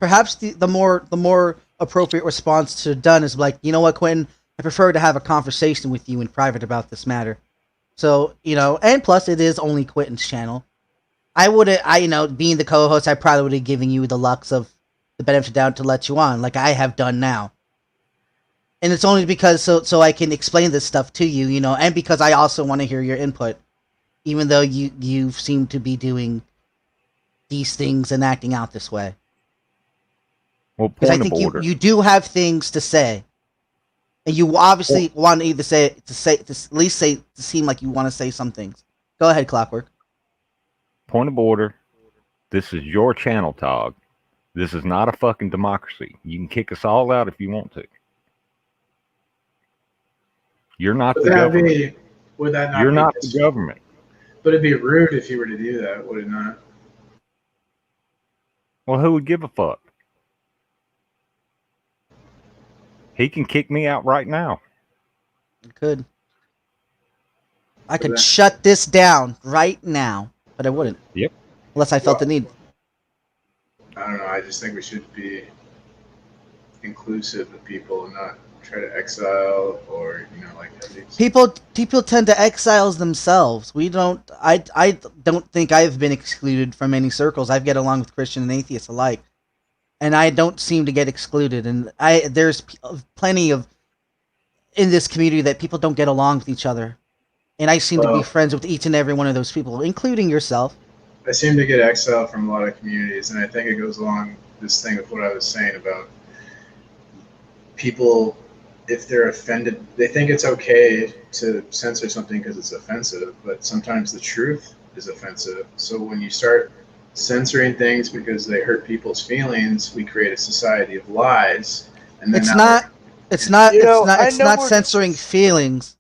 perhaps the more appropriate response to done is like, you know what, Quentin, I prefer to have a conversation with you in private about this matter. So and plus it is only Quentin's channel. I wouldn't, being the co-host, I probably would have given you the lux of the benefit of the doubt to let you on, like I have done now. And it's only because so I can explain this stuff to you, and because I also want to hear your input, even though you seem to be doing these things and acting out this way. Well, Because I point of think order. you do have things to say, and you obviously want to either to at least say to seem like you want to say some things. Go ahead, Clockwork. Point of order. This is your channel, Tog. This is not a fucking democracy. You can kick us all out if you want to. You're not the government. Would that not You're be not the government. But it'd be rude if you were to do that, would it not? Well, who would give a fuck? He can kick me out right now. I could shut this down right now, but I wouldn't. Yep. Unless I felt the need. I don't know. I just think we should be inclusive of people and not try to exile or People tend to exile themselves. We don't. I don't think I've been excluded from any circles. I get along with Christian and atheists alike, and I don't seem to get excluded. And there's plenty of in this community that people don't get along with each other, and I seem to be friends with each and every one of those people, including yourself. I seem to get exiled from a lot of communities, and I think it goes along this thing with what I was saying about people. If they're offended, they think it's okay to censor something because it's offensive, but sometimes the truth is offensive. So when you start censoring things because they hurt people's feelings, we create a society of lies. And then it's not censoring feelings.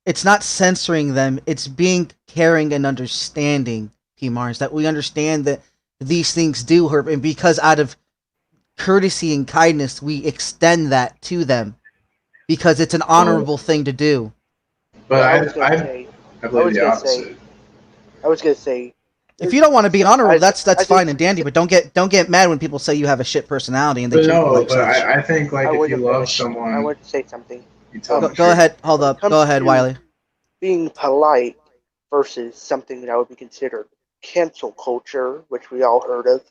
It's not censoring them. It's being caring and understanding, P-Mars, that we understand that these things do hurt, and because out of courtesy and kindness, we extend that to them. Because it's an honorable thing to do. But I believe the opposite. I was gonna say, if you don't want to be honorable, that's fine and dandy. But don't get mad when people say you have a shit personality and they. I think if you love someone, I want to say something. Go ahead. Hold up. Go ahead, Wiley. Being polite versus something that would be considered cancel culture, which we all heard of.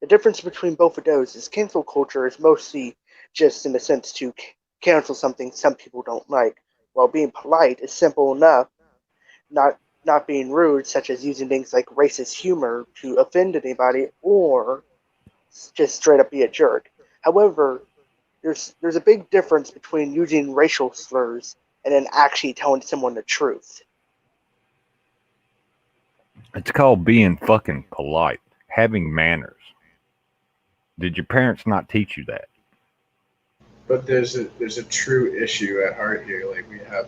The difference between both of those is cancel culture is mostly just in the sense to cancel something some people don't like, while being polite is simple enough, not being rude, such as using things like racist humor to offend anybody or just straight up be a jerk. However, there's a big difference between using racial slurs and then actually telling someone the truth. It's called being fucking polite, having manners. Did your parents not teach you that? But there's a true issue at heart here. Like, we have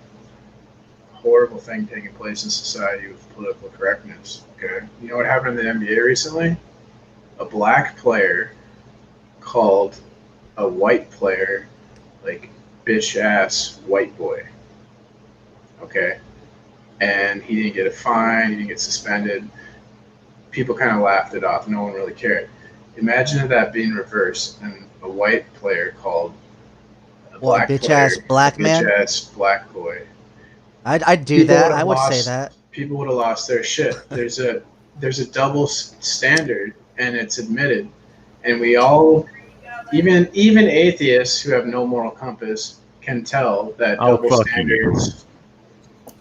a horrible thing taking place in society with political correctness. Okay, you know what happened in the NBA recently? A black player called a white player like bitch ass white boy. Okay, and he didn't get a fine. He didn't get suspended. People kind of laughed it off. No one really cared. Imagine that being reversed and a white player called what, bitch ass black man? Bitch ass black boy. I'd do that. I would say that. People would have lost their shit. There's a double standard, and it's admitted. And we all, even atheists who have no moral compass, can tell that double standards.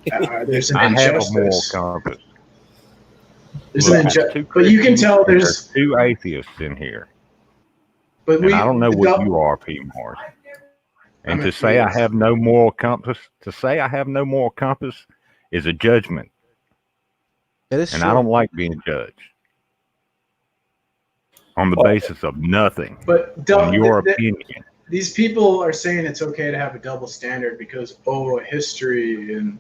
There's an injustice. I have a moral compass. There's an injustice, but you can tell there's two atheists in here. But I don't know what you are, P. Morris. And to say I have no moral compass, is a judgment, It is and true. I don't like being judged on the Well, basis of nothing, But on your opinion. these people are saying it's okay to have a double standard because history, and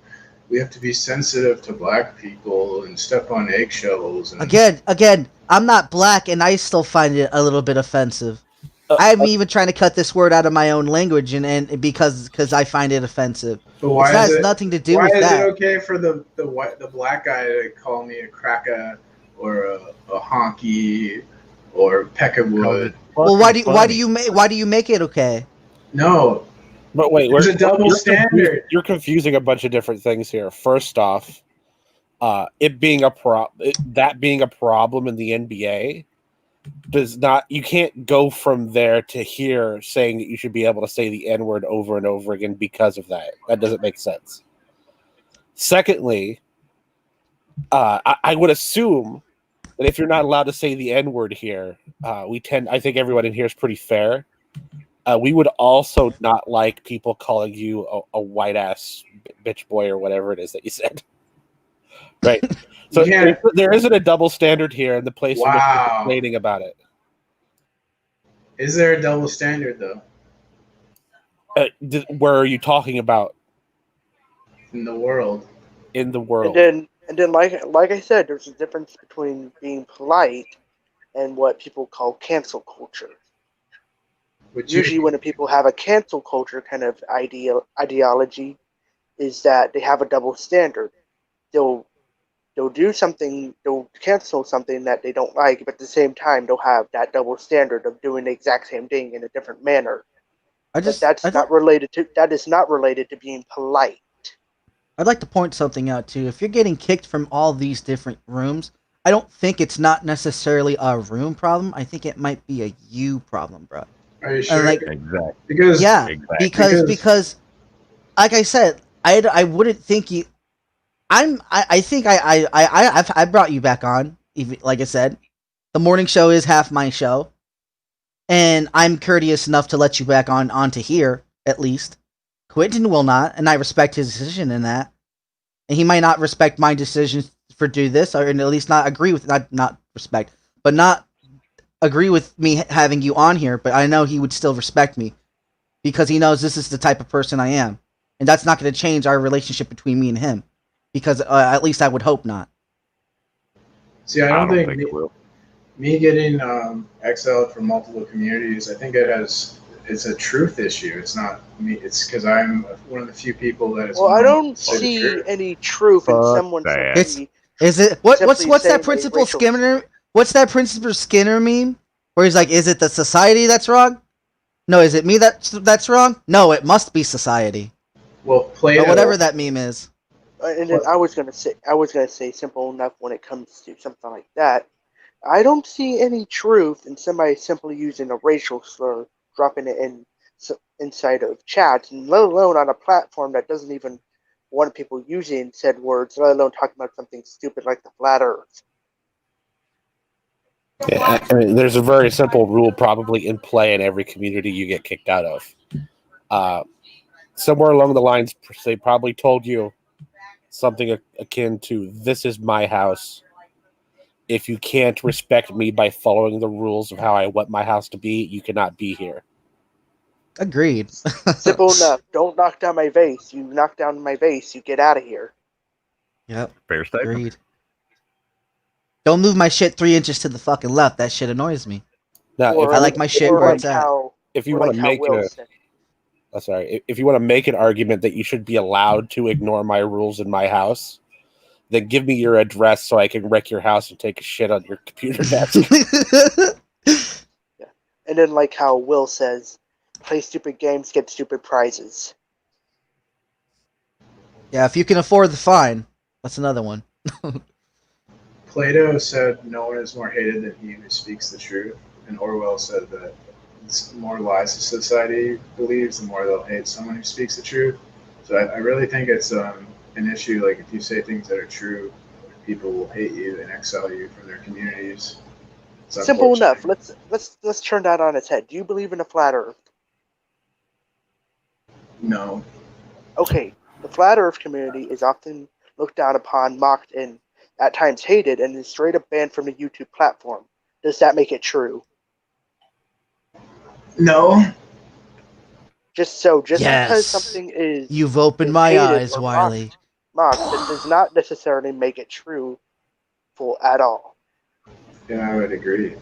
we have to be sensitive to black people and step on eggshells. And Again, I'm not black, and I still find it a little bit offensive. I'm even trying to cut this word out of my own language, and because I find it offensive. but why It has is it nothing to do why with is that. it okay for the black guy to call me a cracker or a honky or peckerwood? Well, why do Funny. you make it okay? No, But wait, there's a double standard. You're confusing a bunch of different things here. First off, it being that being a problem in the NBA does not. You can't go from there to here saying that you should be able to say the N-word over and over again because of that. That doesn't make sense. Secondly, I would assume that if you're not allowed to say the N-word here, I think everyone in here is pretty fair. We would also not like people calling you a white ass bitch boy or whatever it is that you said. Right. So Yeah. there isn't a double standard here in the place in which you're Wow. complaining about it. Is there a double standard though Where are you talking about in the world? in the world? And then like I said, there's a difference between being polite and what people call cancel culture. Usually when people have a cancel culture kind of ideology is that they have a double standard. They'll do something, they'll cancel something that they don't like, but at the same time they'll have that double standard of doing the exact same thing in a different manner. That is not related to being polite. I'd like to point something out too. If you're getting kicked from all these different rooms, I don't think it's not necessarily a room problem. I think it might be a you problem, bro. Are you sure? Exactly. Because because like I said, I wouldn't think you. I think I brought you back on. Even like I said, the morning show is half my show, and I'm courteous enough to let you back onto here at least. Quentin will not, and I respect his decision in that. And he might not respect my decision for do this, or at least not agree with not respect, but not agree with me having you on here. But I know he would still respect me because he knows this is the type of person I am, and that's not going to change our relationship between me and him. Because at least I would hope not. See, I don't think it will. Me getting exiled from multiple communities, I think it's a truth issue. It's not me. It's because I'm one of the few people that is. Well, I don't see any truth in someone. Is it what's that Principal Skinner? What's that Principal Skinner meme where he's like, "Is it the society that's wrong? No, is it me that's wrong? No, it must be society." Well, Plato, or whatever that meme is. And then I was gonna say simple enough when it comes to something like that. I don't see any truth in somebody simply using a racial slur, dropping it inside of chats, and let alone on a platform that doesn't even want people using said words, let alone talking about something stupid like the flat Earth. Yeah, I mean, there's a very simple rule probably in play in every community you get kicked out of. Somewhere along the lines, they probably told you something akin to, "This is my house. If you can't respect me by following the rules of how I want my house to be, you cannot be here." Agreed. Simple enough. Don't knock down my vase. You knock down my vase, you get out of here. Yep. Fair statement. Agreed. Don't move my shit 3 inches to the fucking left. That shit annoys me. Now, I like my shit where it's at. If you want to make if you want to make an argument that you should be allowed to ignore my rules in my house, then give me your address so I can wreck your house and take a shit on your computer desk. Yeah. And then like how Will says, play stupid games, get stupid prizes. Yeah, if you can afford the fine. That's another one. Plato said no one is more hated than he who speaks the truth. And Orwell said that the more lies the society believes, the more they'll hate someone who speaks the truth. So I really think it's an issue. Like if you say things that are true, people will hate you and exile you from their communities. Simple enough. Let's turn that on its head. Do you believe in a flat Earth? No. Okay. The flat Earth community is often looked down upon, mocked, and at times hated, and is straight up banned from the YouTube platform. Does that make it true? No. Just because Yes. something is You've opened is my hated eyes, or Wiley. mocked, that does not necessarily make it true at all. Yeah, I would agree.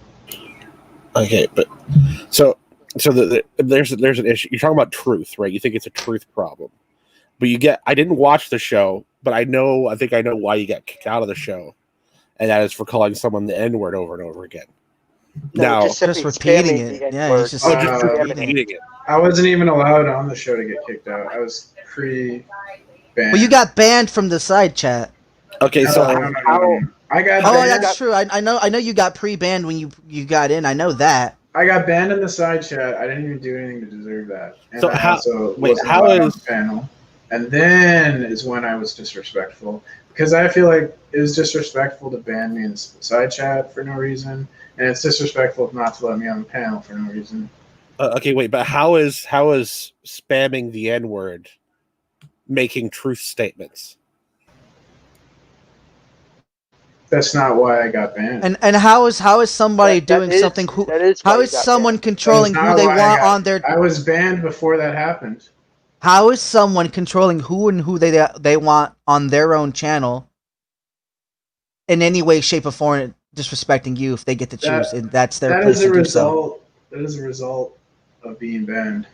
Okay, but so there's an issue. You're talking about truth, right? You think it's a truth problem, but I didn't watch the show, but I think I know why you got kicked out of the show, and that is for calling someone the N word over and over again. No, Now, just simply Just repeating spamming it. the N Yeah, word. he's just just spamming repeating it. I wasn't even allowed on the show to get kicked out. I was pre-banned. Well, you got banned from the side chat. Okay, so No. I got Oh, banned. that's true. I know you got pre-banned when you got in. I know that. I got banned in the side chat. I didn't even do anything to deserve that. And So I how- also wait, wasn't how allowed on is- the panel. And then is when I was disrespectful. Because I feel like it was disrespectful to ban me in the side chat for no reason. And it's disrespectful not to let me on the panel for no reason. okay, wait, but how is spamming the N word making truth statements? That's not why I got banned. And how is somebody doing something? That is why How you is got someone banned. controlling That is who not they why I want got- on their? I was banned before that happened. How is someone controlling who they want on their own channel? In any way, shape, or form, disrespecting you if they get to choose, and that's their That place is a to do so. result. That is a result of being banned.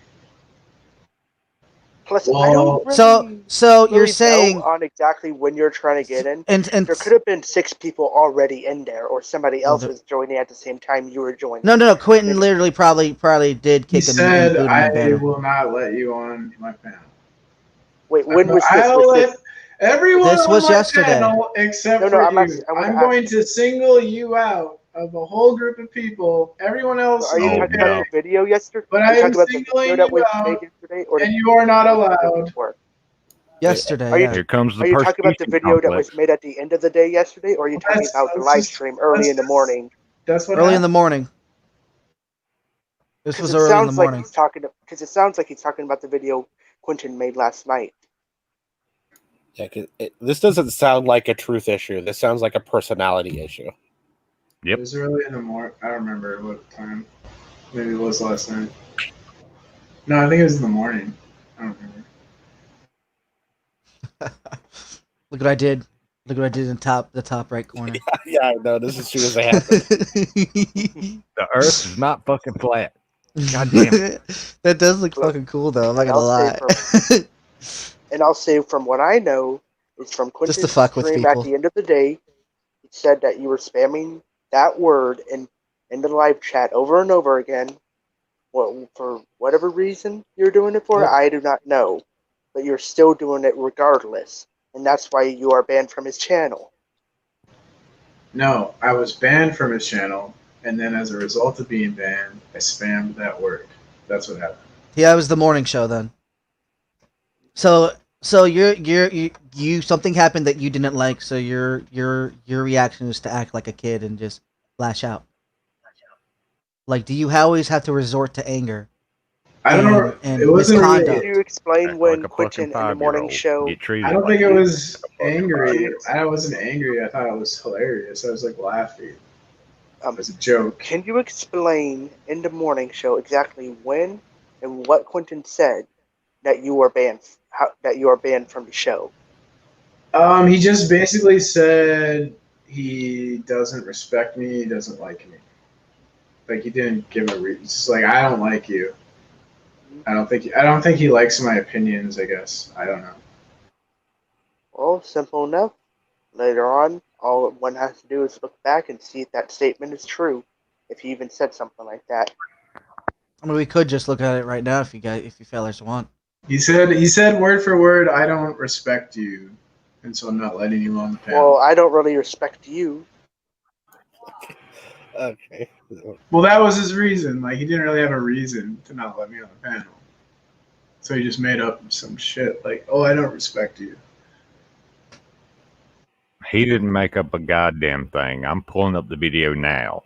Plus, Well, I don't really, So really you're saying, know on exactly when you're trying to get in. and There could have been 6 people already in there, or somebody Well, else there- was joining at the same time you were joining. no. Quentin literally probably did He kick him and said, boot him "I and ban him. will not let you on my panel." Wait, when was this? I'll Was let this? everyone This on was my yesterday. panel except No, for I'm you. asking- I wanna I'm ask- going to single you out of a whole group of people. Everyone else Are you is talking okay, about the video yesterday? but Are I you am talking about the singling video that you was out, made yesterday, or the and you are not video allowed. before? Yesterday, Are you- yeah. Here comes the Are you talking about the persecution video that complex. was made at the end of the day yesterday, or are you talking That's- about the that's live just- stream early in the morning? That's what Early in the happened. morning. This Because was it early in the sounds like morning. he's talking. Because it sounds like he's talking about the video Quentin made last night. Yeah, this doesn't sound like a truth issue. This sounds like a personality issue. It was early in the morning. I don't remember what time. Maybe it was last night. No, I think it was in the morning. I don't remember. Look what I did. Look what I did in the top right corner. Yeah, I know. This is as soon as they happen. The Earth is not fucking flat. God damn it. That does look Look, fucking cool, though. I'm not and gonna lie. And I'll say from what I know is from Just to Quentin's fuck with stream people. at the end of the day, he said that you were spamming that word in the live chat over and over again. Well, for whatever reason you're doing it for, Yep. I do not know. But you're still doing it regardless. And that's why you are banned from his channel. No, I was banned from his channel, and then as a result of being banned, I spammed that word. That's what happened. Yeah, it was the morning show then. So you something happened that you didn't like, so your reaction was to act like a kid and just lash out. Like, do you always have to resort to anger? I don't. And It wasn't misconduct. really. Can you explain Act when like a Quentin fucking in the morning 5-year-old. show? Get treated I don't like think it a was fucking angry. 5-year-old. I wasn't angry. I thought it was hilarious. I was like laughing. It Um, was a joke. Can you explain in the morning show exactly when and what Quentin said that you are banned? That you are banned from the show? He just basically said he doesn't respect me. He doesn't like me. Like he didn't give a reason. It's just like I don't like you. I don't think he likes my opinions. I guess I don't know. Well, simple enough. Later on, all one has to do is look back and see if that statement is true. If he even said something like that. I mean, we could just look at it right now if you fellas want. He said word for word, I don't respect you, and so I'm not letting you on the panel. Well, I don't really respect you. Okay. Well, that was his reason. Like he didn't really have a reason to not let me on the panel. So he just made up some shit like, "Oh, I don't respect you." He didn't make up a goddamn thing. I'm pulling up the video now.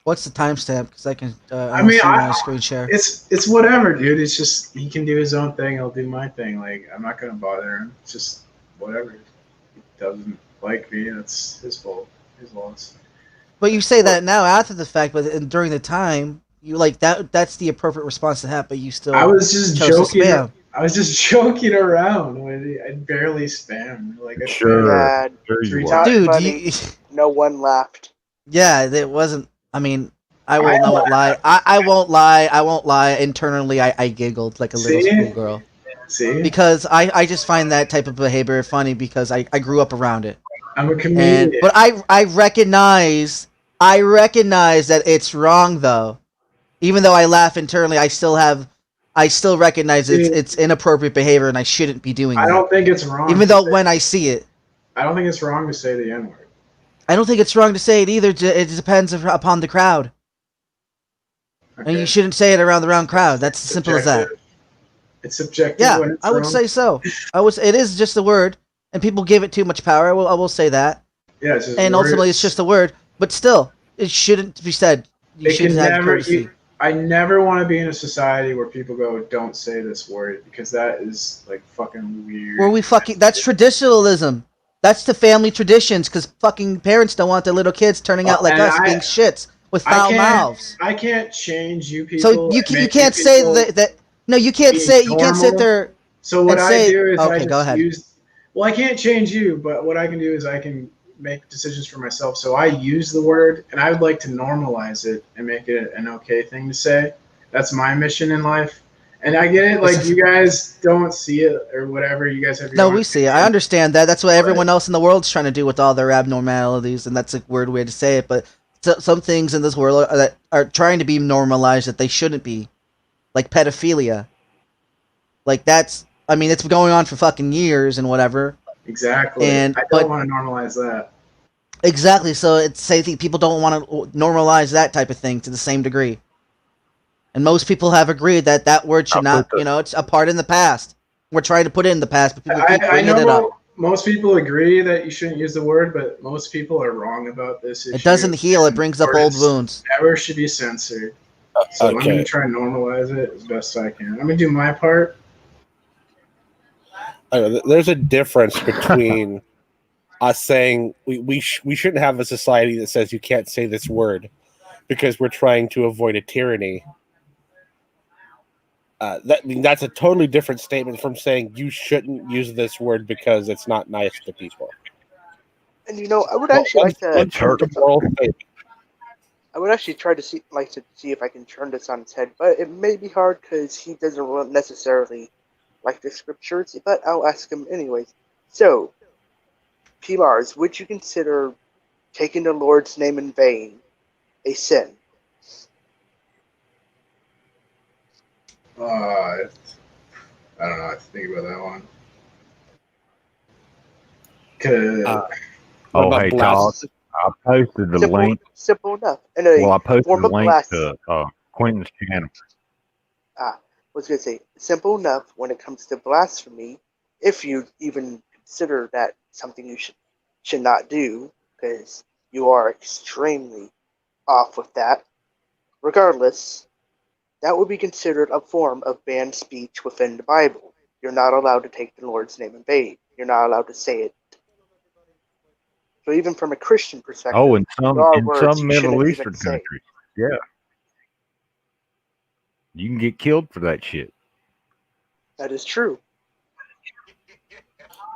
What's the timestamp? Because I can. I mean, see my screen share. it's whatever, dude. It's just he can do his own thing. I'll do my thing. Like I'm not gonna bother him. It's just whatever. He doesn't like me. That's his fault. His loss. But you say that now after the fact, but during the time, you like that. That's the appropriate response to have. But you still. I was just chose to joking. spam. I was just joking around. I barely spam. Like I Sure. Yeah, Sure you Three were. times. Dude, funny. No one laughed. yeah, it wasn't. I mean, I will not lie. I won't lie. I won't lie. Internally, I giggled like a little See? schoolgirl See, because I just find that type of behavior funny because I grew up around it. I'm a comedian. But I recognize that it's wrong though. Even though I laugh internally, I still recognize it's inappropriate behavior and I shouldn't be doing I that. don't think it's wrong. Even though when I see it, I don't think it's wrong to say the N word. I don't think it's wrong to say it either. It depends upon the crowd. Okay. And you shouldn't say it around the round crowd. That's as simple as that. It's subjective. Yeah, when it's I would wrong. say so. It is just a word, and people give it too much power. I will say that. Yeah, it's just And ultimately, it's just a word. But still, it shouldn't be said. You It should can have never. courtesy. I never want to be in a society where people go, "Don't say this word," because that is like fucking weird. Where we fucking that's traditionalism. That's the family traditions because fucking parents don't want their little kids turning out like And us, being shits with foul mouths. I can't change you people. So you and make can't say people that. No, you can't be say you can't sit normal. there. So what and I say- do is I okay, just go ahead. use. Well, I can't change you, but what I can do is I can make decisions for myself. So I use the word, and I would like to normalize it and make it an okay thing to say. That's my mission in life. And I get it, like you guys don't see it or whatever. You guys have your No, own we see it. I opinion. understand that. That's what everyone else in the world's trying to do with all their abnormalities, and that's a weird way to say it. But some things in this world that are trying to be normalized that they shouldn't be, like pedophilia. Like that's, I mean, it's been going on for fucking years and whatever. Exactly. And- I but- don't want to normalize that. Exactly. So it's I think people don't want to normalize that type of thing to the same degree. And most people have agreed that that word should I'll not, put the- it's a part in the past. We're trying to put it in the past, but people keep I bringing it up. know most people agree that you shouldn't use the word, but most people are wrong about this issue. It doesn't heal. It brings up old Words wounds. Never should be censored. So I'm Okay. going to try and normalize it as best I can. I'm going to do my part. There's a difference between us saying we shouldn't have a society that says you can't say this word because we're trying to avoid a tyranny. That's a totally different statement from saying you shouldn't use this word because it's not nice to people. And I would actually like to. It's hurt. Moral statement. I would actually try to see if I can turn this on its head, but it may be hard because he doesn't necessarily like the scriptures. But I'll ask him anyways. So, P. Mars, would you consider taking the Lord's name in vain a sin? I don't know. I have to think about that one. 'Cause- What Oh, about hey, blas- Todd. I posted the Simple, link. simple enough. And Well, I posted form the of link blasphemy. to Quentin's channel. I was going to say, simple enough when it comes to blasphemy, if you even consider that something you should not do, because you are extremely off with that. Regardless, that would be considered a form of banned speech within the Bible. You're not allowed to take the Lord's name in vain. You're not allowed to say it. So even from a Christian perspective, Oh, in there are some words you Middle shouldn't Eastern even say. countries, yeah, you can get killed for that shit. That is true.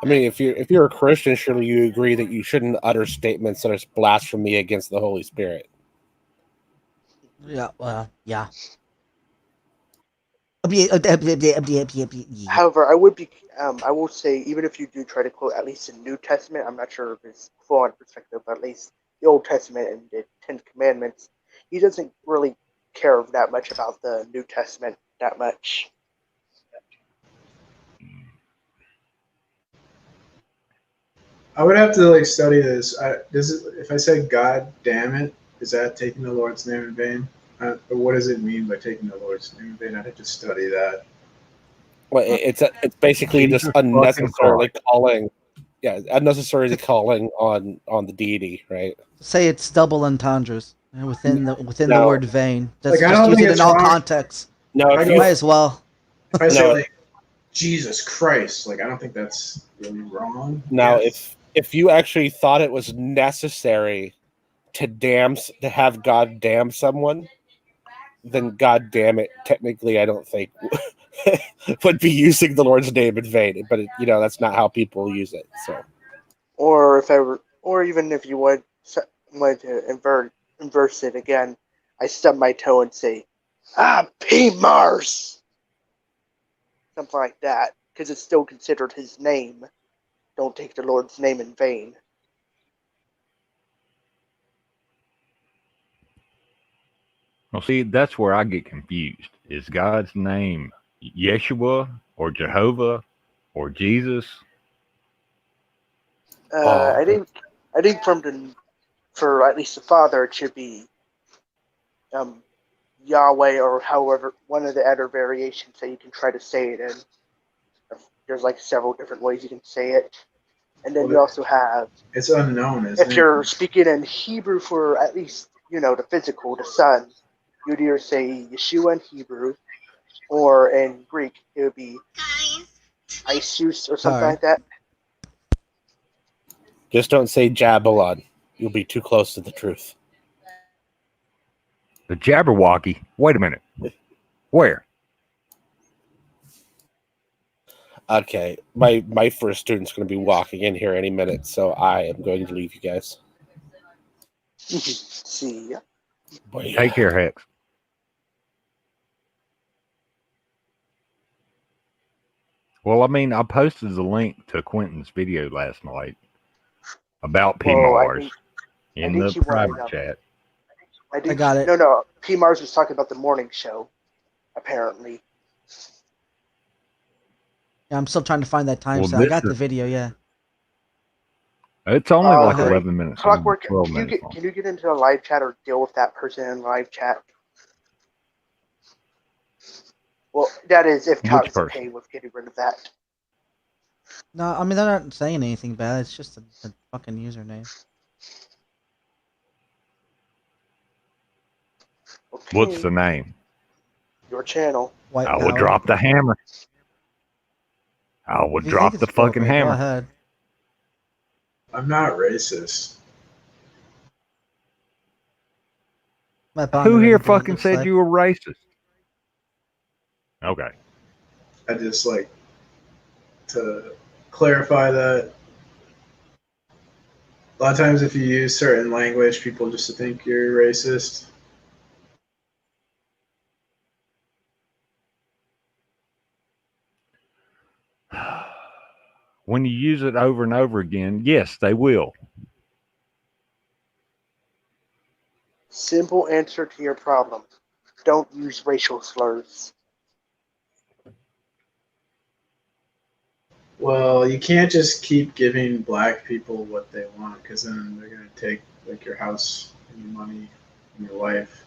I mean, if you're a Christian, surely you agree that you shouldn't utter statements that are blasphemy against the Holy Spirit. Yeah, yeah. However, I will say, even if you do try to quote at least the New Testament, I'm not sure of his full-on perspective, but at least the Old Testament and the Ten Commandments, he doesn't really care that much about the New Testament that much. I would have to study this. If I say "God damn it," is that taking the Lord's name in vain? Or what does it mean by taking the Lord's name in vain? I'd have to study that. Well, it's basically Jesus just fucking unnecessarily calling, unnecessarily calling on the deity, right? Say it's double entendres. within the No. word vein. Just, Like, I just don't use think it in it's all wrong. contexts. No, I if go- you Might as well. If I say No. like Jesus Christ, like I don't think that's really wrong. now Yes. if you actually thought it was necessary to have God damn someone, then God damn it, technically I don't think would be using the Lord's name in vain. But that's not how people use it. So Or if ever, or even if you want to inverse it again, I stub my toe and say, P. Mars, something like that, because it's still considered his name. Don't take the Lord's name in vain. Well, see, that's where I get confused. Is God's name Yeshua or Jehovah or Jesus? I think for at least the Father, it should be Yahweh, or however one of the other variations that you can try to say it in. There's like several different ways you can say it, and then Well, you also have, it's unknown, isn't if it? you're speaking in Hebrew for at least the physical, the Son, you'd either say Yeshua in Hebrew, or in Greek it would be Isus or something Sorry. like that. just don't say Jabbalon. You'll be too close to the truth. The Jabberwocky? Wait a minute. Where? Okay, my first student's going to be walking in here any minute, so I am going to leave you guys. See ya. Bye. Take care, Hex. Well, I mean, I posted the link to Quentin's video last night about P. Well, Mars I in think the he wanted, private chat. I got it. No. P. Mars was talking about the morning show, apparently. Yeah, I'm still trying to find that time. Well, So I this got the is- video. Yeah. It's only like okay. 11 minutes. Clockwork, 12 can you minutes get long. can you get into a live chat or deal with that person in live chat? Well, that is if Which Cox person? okay with getting rid of that. No, I mean they're not saying anything bad. It's just a fucking username. Okay, What's the name? your channel. White I power. will drop the hammer. I will If you drop think the it's fucking appropriate, go hammer. ahead. I'm not racist. My Who bond here already did, it fucking looks said like. you were racist? Okay. I just like to clarify that a lot of times if you use certain language, people just think you're racist. When you use it over and over again, yes, they will. Simple answer to your problem. Don't use racial slurs. Well, you can't just keep giving black people what they want, because then they're gonna take like your house and your money and your life.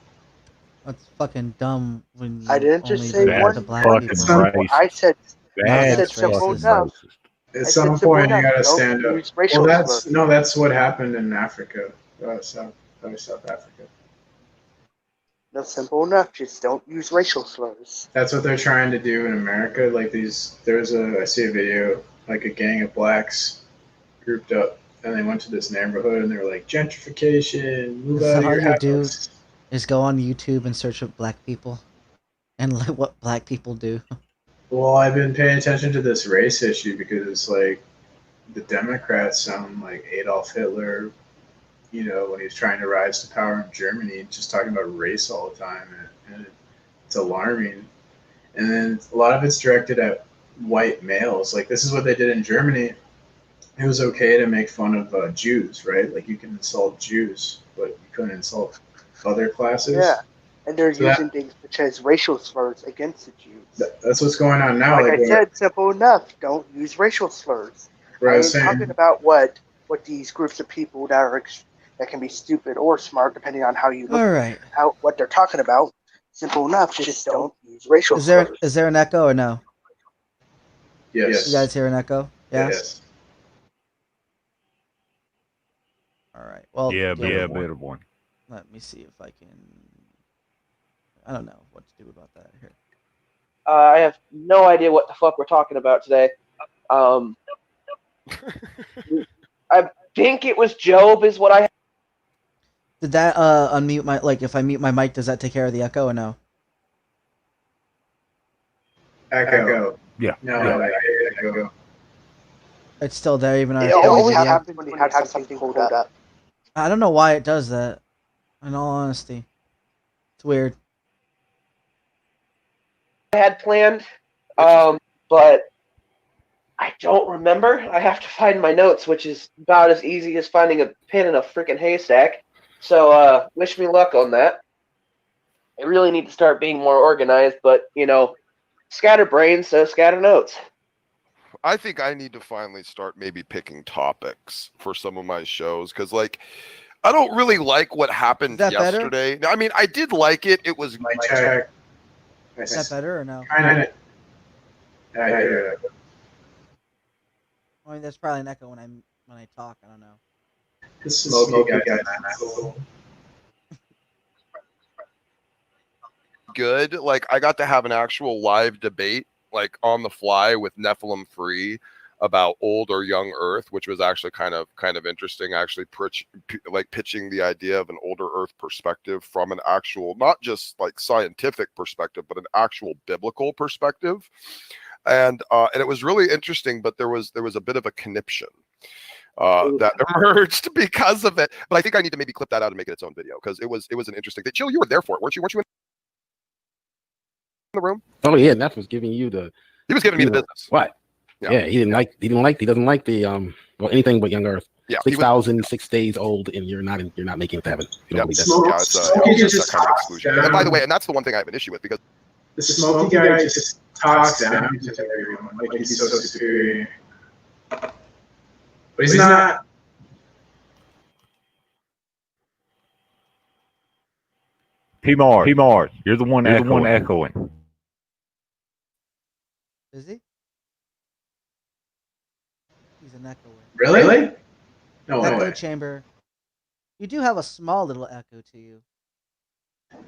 That's fucking dumb when you I didn't just only say bring it one. to That's black one fucking people. simple, I racist. said None of I said That's that's simple fucking racist. enough. racist. At I some said simple point, you enough. gotta Don't stand up. use racial Well, slurs. that's what happened in Africa, South Africa. No, simple enough. Just don't use racial slurs. That's what they're trying to do in America. Like I see a video, like a gang of blacks grouped up, and they went to this neighborhood, and they were like, gentrification, move So out of all your you do house. is go on YouTube and search up black people and like what black people do. Well, I've been paying attention to this race issue because it's like the Democrats sound like Adolf Hitler, when he's trying to rise to power in Germany, just talking about race all the time, and it's alarming. And then a lot of it's directed at white males. Like this is what they did in Germany. It was okay to make fun of Jews, right? Like you can insult Jews, but you couldn't insult other classes. Yeah, and they're So using things such as racial slurs against the Jews. that's what's going on now. Like I said, simple enough. Don't use racial slurs. I ain't talking about what these groups of people that can be stupid or smart, depending on how you look All right. what they're talking about. Simple enough. Just don't use racial Is there slurs. an echo or no? Yes. You guys hear an echo? Yeah. Yes. All right. Well. Yeah, a bit of one. Let me see if I can. I don't know what to do about that here. I have no idea what the fuck we're talking about today. I think it was Job, is what I. Did that unmute my if I mute my mic, does that take care of the echo or no? Echo. Yeah. No, echo. It's still there even It though always video. happens when you have something pulled up. I don't know why it does that. In all honesty, it's weird. Had planned, but I don't remember. I have to find my notes, which is about as easy as finding a pin in a freaking haystack. So, wish me luck on that. I really need to start being more organized, but, scatter brains, so scatter notes. I think I need to finally start maybe picking topics for some of my shows because, I don't really like what happened yesterday. I mean, I did like it. It was My check. Is that better or no? Kind of. Yeah. I mean, there's probably an echo when I talk. I don't know. This smoky guy's an asshole. good. Like, I got to have an actual live debate, on the fly with Nephilim Free about old or young Earth, which was actually kind of interesting. Actually, pitching the idea of an older Earth perspective from an actual, not just scientific perspective, but an actual biblical perspective. And it was really interesting, but there was a bit of a conniption that emerged because of it. But I think I need to maybe clip that out and make it its own video because it was an interesting thing. Jill, you were there for it, weren't you? Weren't you in the room? Oh yeah, Neff was giving you the. He was giving me the business. What? Yeah, he doesn't like the anything but young Earth. Yeah, 6,000, 6 days old, and you're not making it to heaven. You don't believe that. It's that kind of exclusion. And by the way, and that's the one thing I have an issue with because the smoky guy just talks down to everyone like he's so superior, but he's not. P-Mars, you're the one echoing. Is he? He's an echoer. Really? No Echo way. chamber. You do have a small little echo to you.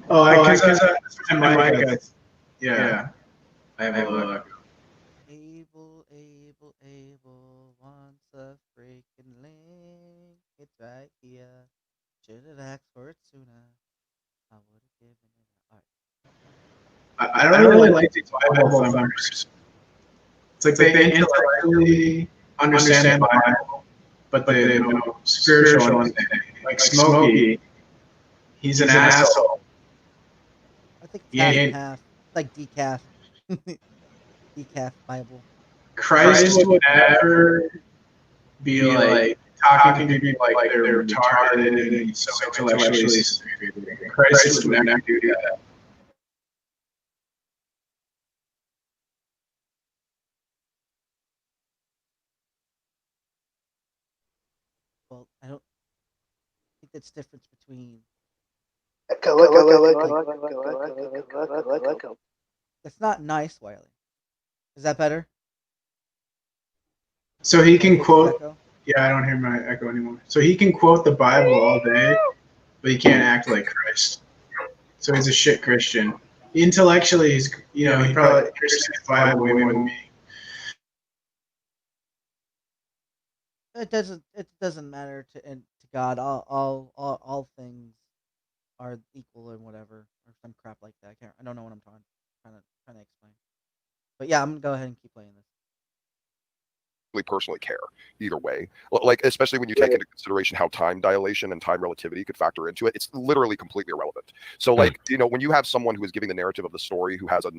Oh, I can mic. Yeah. I have a little echo. Able wants a freaking link. It's right here. Should have asked for it sooner. I would have given it. All right. I don't really like these Bible thumpers. It's like they intellectually understand the Bible, but they don't know spiritual understanding. Like Smokey, he's an asshole. I think it's half and half. Like decaf. Decaf Bible. Christ would never be like talking to people like they're retarded and so intellectually superior. Christ would never do that. Well, I don't think that's difference between. That's not nice, Wiley. Is that better? So he can quote. Yeah, I don't hear my echo anymore. So he can quote the Bible all day, but he can't act like Christ. So he's a shit Christian. Intellectually, he's he probably understands the Bible way more than me. It doesn't matter to God. All things are equal and whatever, or some crap like that. I don't know what I'm trying to explain. But yeah, I'm gonna go ahead and keep playing this. Personally care either way, especially when you take into consideration how time dilation and time relativity could factor into it. It's literally completely irrelevant. So when you have someone who is giving the narrative of the story who has a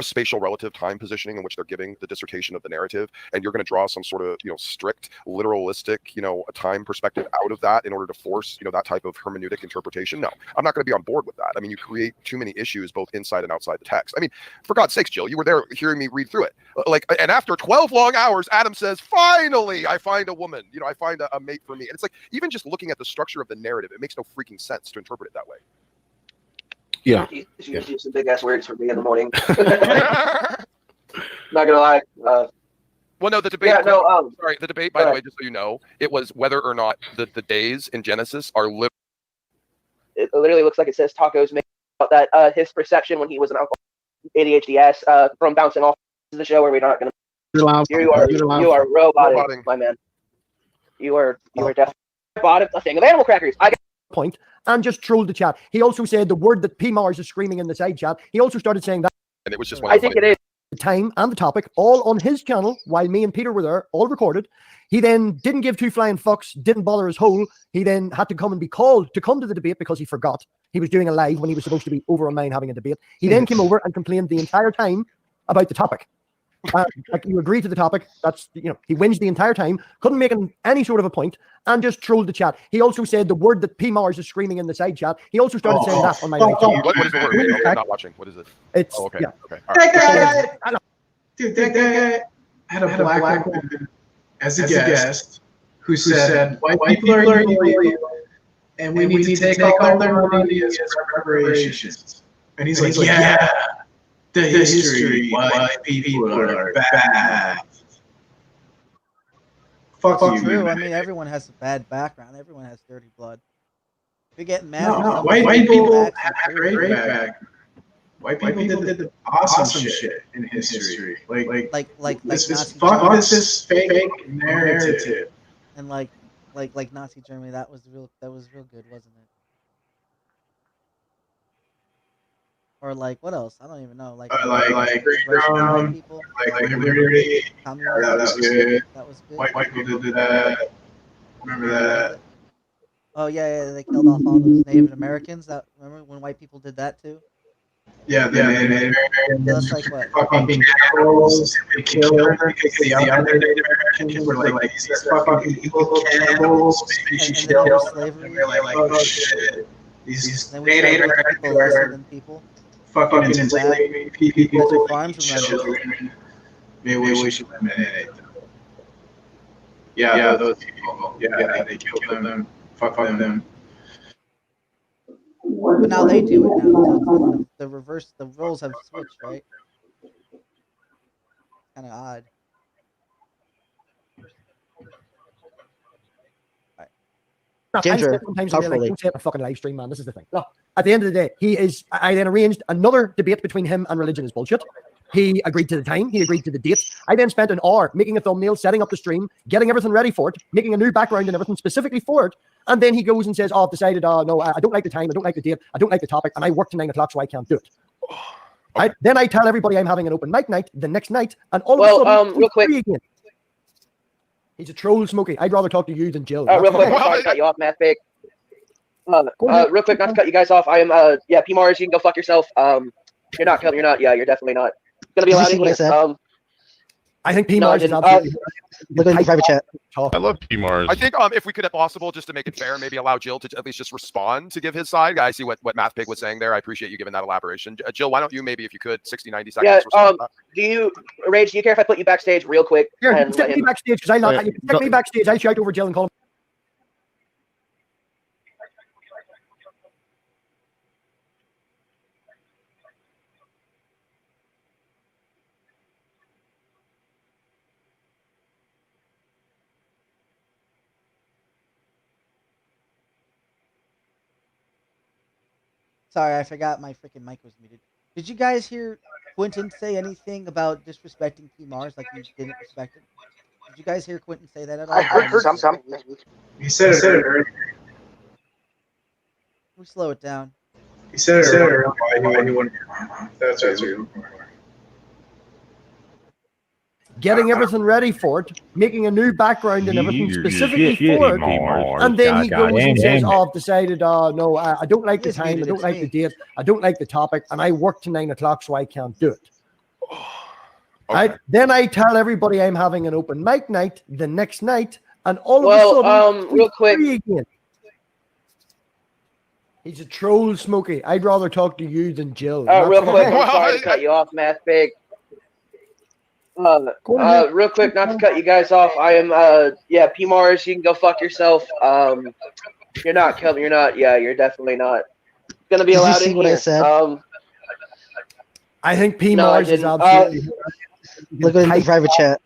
spatial relative time positioning in which they're giving the dissertation of the narrative, and you're going to draw some sort of strict literalistic a time perspective out of that in order to force that type of hermeneutic interpretation. No, I'm not going to be on board with that. I mean, you create too many issues both inside and outside the text. I mean, for God's sakes, Jill, you were there hearing me read through it. And after 12 long hours, Adam says, finally I find a woman, I find a mate for me. And it's even just looking at the structure of the narrative, it makes no freaking sense to interpret it that way. Yeah. She used some big ass words for me in the morning. Not gonna lie. Well, no, the debate. Yeah, no. Sorry, the debate. By the way, just so you know, it was whether or not the days in Genesis are it literally looks like it says tacos made about that his perception when he was an alcoholic, ADHD from bouncing off the show where we're not going to. You are roboting, my man. You are definitely bought a thing of animal crackers. I point and just trolled the chat. He also said the word that P Mars is screaming in the side chat. He also started saying that. And it was just. I think it is. The time and the topic all on his channel while me and Peter were there, all recorded. He then didn't give two flying fucks, didn't bother his hole. He then had to come and be called to come to the debate because he forgot. He was doing a live when he was supposed to be over on mine having a debate. He then came over and complained the entire time about the topic. Like you agree to the topic. That's, you know, he whinged the entire time, couldn't make any sort of a point, and just trolled the chat. He also said the word that P Mars is screaming in the side chat. He also started saying that on my live. What is the word? Okay, I'm not watching. What is it? It's okay. Yeah. Okay. All right. Dude, that guy had a black woman as a guest who said, white people are evil, and we need to take all their money as reparations. And he's like, yeah, the history, white people are bad. Fuck you, True. man. I mean, everyone has a bad background. Everyone has dirty blood. If you're getting mad, No, white people have great background. White people did the awesome shit in history. like this Nazi this fake narrative. and like Nazi Germany. That was real good, wasn't it? Or like what else? I don't even know. Like Brown, people, like liberty. communism. That was good. That was good. White people did that. Remember that? Oh yeah, they killed off all those Native Americans. That remember when white people did that too? Yeah, the Native Americans. So that's like what? Fucking cannibals. They killed them because the other Native Americans were like these fucking evil cannibals. Maybe you should kill them. And we're like, oh shit. These Then we started Native making people Americans listen are than people. fucking enslaving people, farms children. Maybe we should eliminate them. Yeah, those people. Yeah, they killed them. Fuck them. But now they do it now. So the reverse, the roles have switched, right? Kind of odd. Ginger, sometimes I don't say it on a fucking live stream, man. This is the thing. Look, at the end of the day, I then arranged another debate between him and religion is bullshit. He agreed to the time. He agreed to the date. I then spent an hour making a thumbnail, setting up the stream, getting everything ready for it, making a new background and everything specifically for it. And then he goes and says, "Oh, I've decided. No, I don't like the time. I don't like the date. I don't like the topic. And I work to 9 o'clock, so I can't do it." Then I tell everybody I'm having an open mic night the next night, and all of a sudden, real quick. again. He's a troll, Smokey. I'd rather talk to you than Jill. Real quick, sorry to cut you off, Matt Big. Real quick, not to cut you guys off. I am, P Mars, you can go fuck yourself. You're not, yeah, you're definitely not gonna be allowed in here. I think P Mars is absolutely. Look at the private chat. I love P Mars. I think if we could, if possible, just to make it fair, maybe allow Jill to at least just respond to give his side. I see what Math Pig was saying there. I appreciate you giving that elaboration. Jill, why don't you maybe, if you could, 60, 90 seconds. Yeah. Do you care if I put you backstage real quick? Here, you can take me backstage because you can take me backstage. I shout over Jill and call him. Sorry, I forgot my freaking mic was muted. Did you guys hear Quentin say anything about disrespecting P Mars like you didn't respect him? Did you guys hear Quentin say that at all? I heard some. He said it earlier. We slow it down. He said it earlier. That's right. Getting everything ready for it, making a new background and everything specifically for it, and then he goes and says, "Oh, I've decided. No, I don't like the time. I don't like the date. I don't like the topic, and I work to 9 o'clock, so I can't do it." Okay. Then I tell everybody I'm having an open mic night the next night, and all of a sudden, real quick, again. He's a troll, Smokey. I'd rather talk to you than Jill. Real quick, I'm sorry to cut you off, Math Big. Real quick, not to cut you guys off. I am, P Mars, you can go fuck yourself. You're not, Kelvin. You're not. Yeah, you're definitely not gonna be allowed in here. I said? I think P Mars is absolutely. Look at the private chat.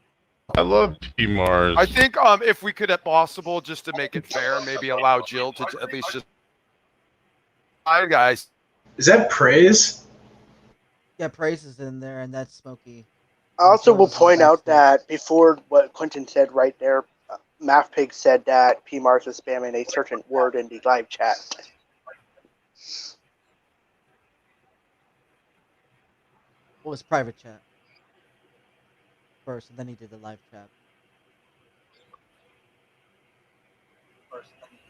I love P Mars. I think if we could, if possible, just to make it fair, maybe allow Jill to at least just. Hi guys. Is that praise? Yeah, Praise is in there, and that's Smokey. I also Joe will is on point out backstage. that before what Quentin said right there, MathPig said that P. Mars was spamming a certain word in the live chat. What was private chat first, and then he did the live chat.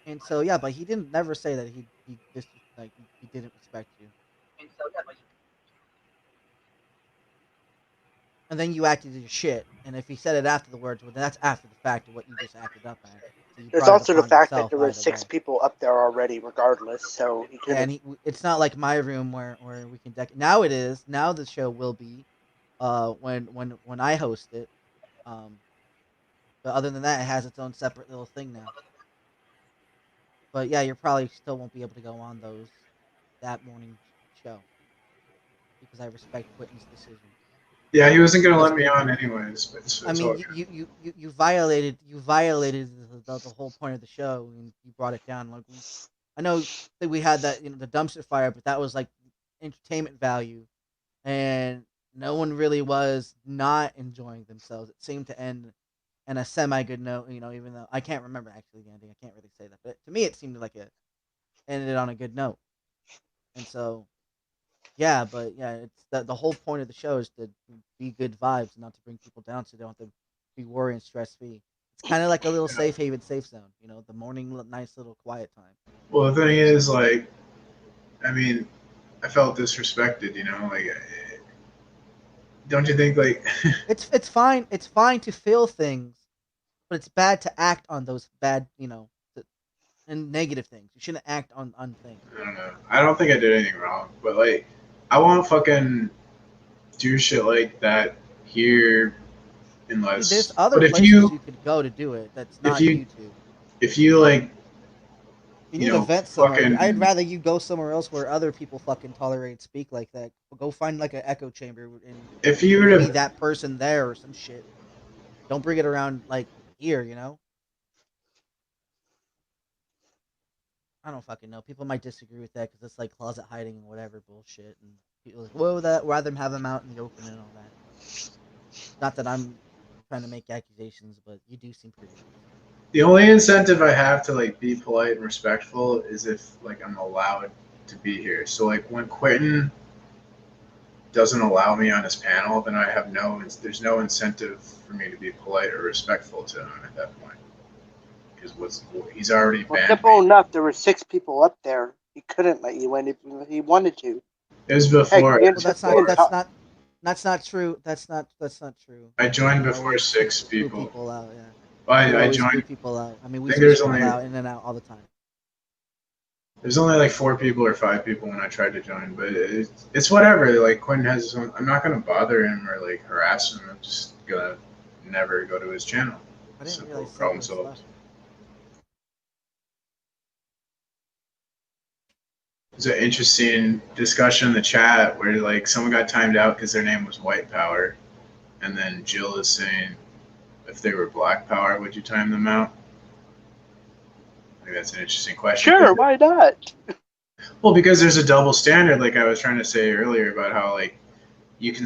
And so yeah, but he didn't never say that he just like he didn't respect you. And then you acted your shit. And if he said it after the words, well, then that's after the fact of what you just acted up at. So you There's brought it also the upon fact that yourself there were either 6 way. people up there already, regardless. So he Yeah, couldn't. and it's not like my room where we can now it is. Now the show will be when I host it. But other than that, it has its own separate little thing now. But yeah, you probably still won't be able to go on that morning show because I respect Quentin's decision. Yeah, he wasn't gonna Because let me on anyways. But it's I all mean, good. you violated the whole point of the show, and you brought it down. Like I know that we had that the dumpster fire, but that was like entertainment value, and no one really was not enjoying themselves. It seemed to end in a semi good note, even though I can't remember actually the ending. I can't really say that, but to me it seemed like it ended on a good note, and so yeah, but yeah, it's the whole point of the show is to be good vibes, not to bring people down, so they don't have to be worried and stress free. It's kind of like a little safe haven, safe zone. The morning, nice little quiet time. Well, the thing is, like, I mean, I felt disrespected. Like, don't you think, like, It's fine. It's fine to feel things, but it's bad to act on those bad, and negative things. You shouldn't act on things. I don't know. I don't think I did anything wrong, but like, I won't fucking do shit like that here unless. There's other But if places you, you could go to do it. That's if not you, YouTube. if you like, You need to vent somewhere. fucking, I'd rather you go somewhere else where other people fucking tolerate speak like that. Go find like an echo chamber and if you were be to, that person there or some shit. Don't bring it around like here. I don't fucking know. People might disagree with that because it's like closet hiding and whatever bullshit. And people like, whoa, that rather them have them out in the open and all that. Not that I'm trying to make accusations, but you do seem pretty. the only incentive I have to like be polite and respectful is if like I'm allowed to be here. So like when Quentin doesn't allow me on his panel, then I have there's no incentive for me to be polite or respectful to him at that point. Because he's already Well, banned simple me. enough. There were 6 people up there. He couldn't let you in if he wanted to. It was before. Heck, Well, that's not true. That's not true. I joined You before always 6 boot people. people out. Yeah. Well, You I always joined. boot people out. I mean, we I think switch there's people only out in and out all the time. there's only like 4 people or 5 people when I tried to join, but it's whatever. Like Quentin has his own. I'm not gonna bother him or like harass him. I'm just gonna never go to his channel. I didn't Simple, realize problem Seth was solved. left. There's an interesting discussion in the chat where like someone got timed out because their name was White Power, and then Jill is saying, if they were Black Power, would you time them out? I think that's an interesting question. Sure, why not? Well, because there's a double standard, like I was trying to say earlier about how like you can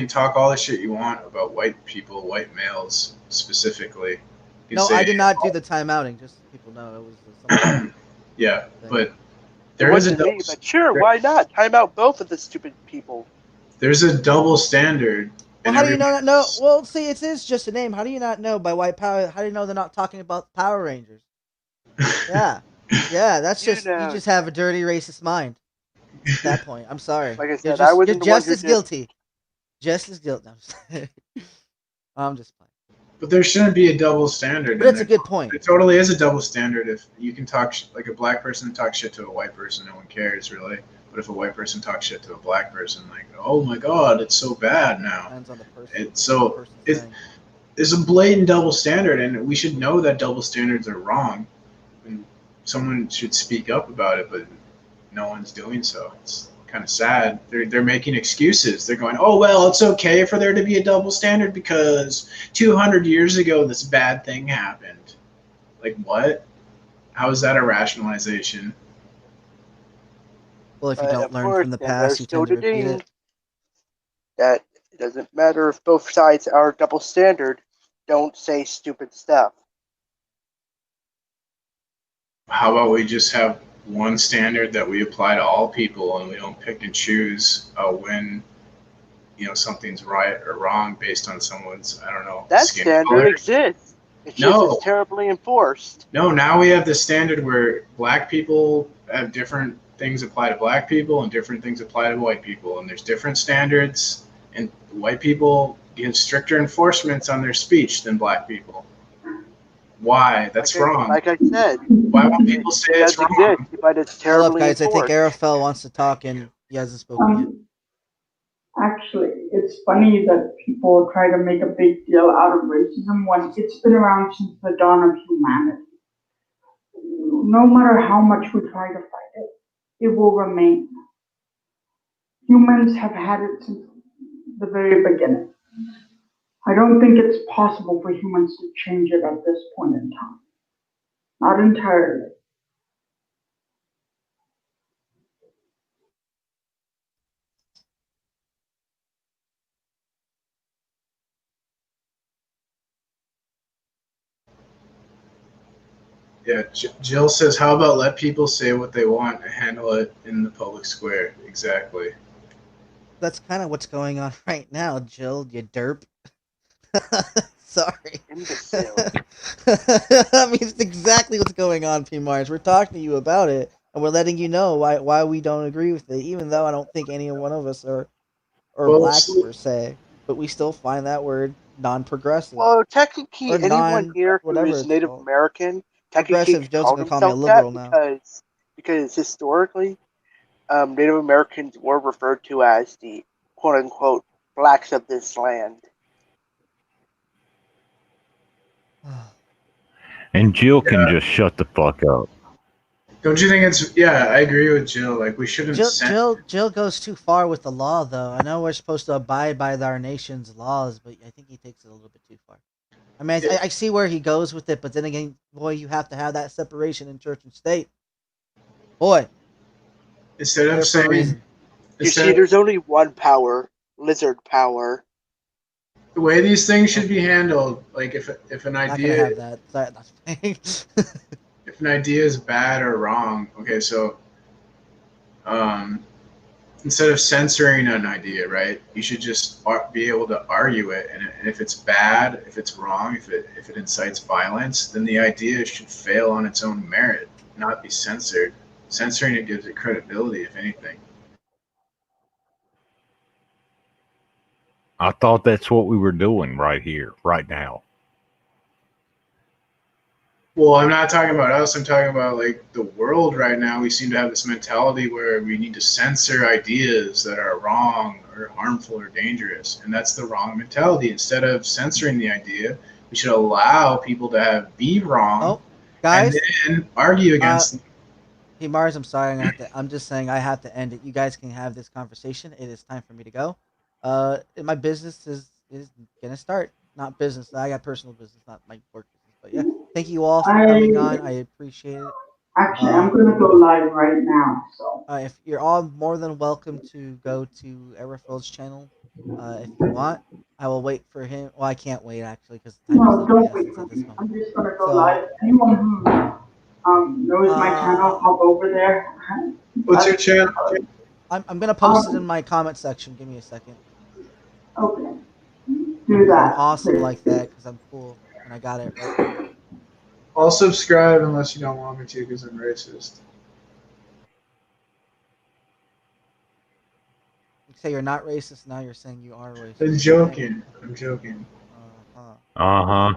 talk all the shit you want about white people, white males specifically. You No, can I say, did not do the timeouting. Just so people know it was. yeah, but It there is a wasn't double. me, but sure, why not? Time out both of the stupid people. There's a double standard. Well, how do you know that? No, well, see, it is just a name. How do you not know by white power? How do you know they're not talking about Power Rangers? Yeah, that's just you just have a dirty racist mind. At that point, I'm sorry. Like I said, I wasn't the one just who as did. guilty. Just as guilty. I'm just playing. But there shouldn't be a double standard. But it's a good point. It totally is a double standard. If you can talk like a black person talks shit to a white person, no one cares really. But if a white person talks shit to a black person, like, oh my god, it's so bad now. Depends on the person. It's a blatant double standard, and we should know that double standards are wrong. And someone should speak up about it, but no one's doing so. It's kind of sad. They're making excuses. They're going, oh well, it's okay for there to be a double standard because 200 years ago this bad thing happened. Like what? How is that a rationalization? Well, if you But don't of learn course, from the then past, there's you still tend to the repeat ding it. that it doesn't matter if both sides are double standard. Don't say stupid stuff. How about we just have one standard that we apply to all people, and we don't pick and choose when something's right or wrong based on someone's, I don't know, That skin standard color. exists. It's just No. as terribly enforced. No, now we have the standard where black people have different things apply to black people and different things apply to white people, and there's different standards, and white people give stricter enforcements on their speech than black people. Why? That's wrong. Like I said, Why won't people say it it's does exist, wrong? but it's Hold up, terribly guys. I think enforced. Arafel wants to talk, and he hasn't spoken yet. Actually, it's funny that people try to make a big deal out of racism when it's been around since the dawn of humanity. No matter how much we try to fight it, it will remain. Humans have had it since the very beginning. I don't think it's possible for humans to change it at this point in time. Not entirely. Yeah, Jill says, how about let people say what they want and handle it in the public square? Exactly. That's kind of what's going on right now, Jill, you derp. Sorry. Imbecile. I mean, it's exactly what's going on, P. Mars. We're talking to you about it, and we're letting you know why we don't agree with it, even though I don't think any one of us are black per se. But we still find that word non-progressive. Well, technically, Or anyone here who whatever is it's Native called. American technically Progressive, could Joe's call gonna call me a themselves liberal now. that because historically, Native Americans were referred to as the quote-unquote blacks of this land. And Jill can just shut the fuck up. Don't you think it's? Yeah, I agree with Jill. Like we shouldn't. Jill goes too far with the law, though. I know we're supposed to abide by our nation's laws, but I think he takes it a little bit too far. I mean, I see where he goes with it, but then again, boy, you have to have that separation in church and state. Boy. Instead of saying, you see, there's only one power, lizard power. The way these things should be handled, like if an idea, not gonna have that. Sorry, that's if an idea is bad or wrong, okay, so instead of censoring an idea, right, you should just be able to argue it, and if it's bad, if it's wrong, if it incites violence, then the idea should fail on its own merit, not be censored. Censoring it gives it credibility, if anything. I thought that's what we were doing right here, right now. Well, I'm not talking about us. I'm talking about like the world right now. We seem to have this mentality where we need to censor ideas that are wrong or harmful or dangerous. And that's the wrong mentality. Instead of censoring the idea, we should allow people to be wrong guys, and then argue against them. Hey, Mars, I'm sorry. I'm just saying I have to end it. You guys can have this conversation. It is time for me to go. My business is gonna start. Not business. I got personal business, not my work business. But yeah, thank you all for coming on. I appreciate it. Actually, I'm gonna go live right now. So if you're all more than welcome to go to Arafel's channel, if you want. I will wait for him. Well, I can't wait actually because no, don't wait for me. I'm just gonna go live. Anyone who knows my channel, hop over there. What's your channel? I'm gonna post it in my comment section. Give me a second. Okay. Do that. I'm awesome like that because I'm cool and I got it right here. I'll subscribe unless you don't want me to because I'm racist. You say you're not racist, now you're saying you are racist. I'm joking. I'm joking. Uh-huh.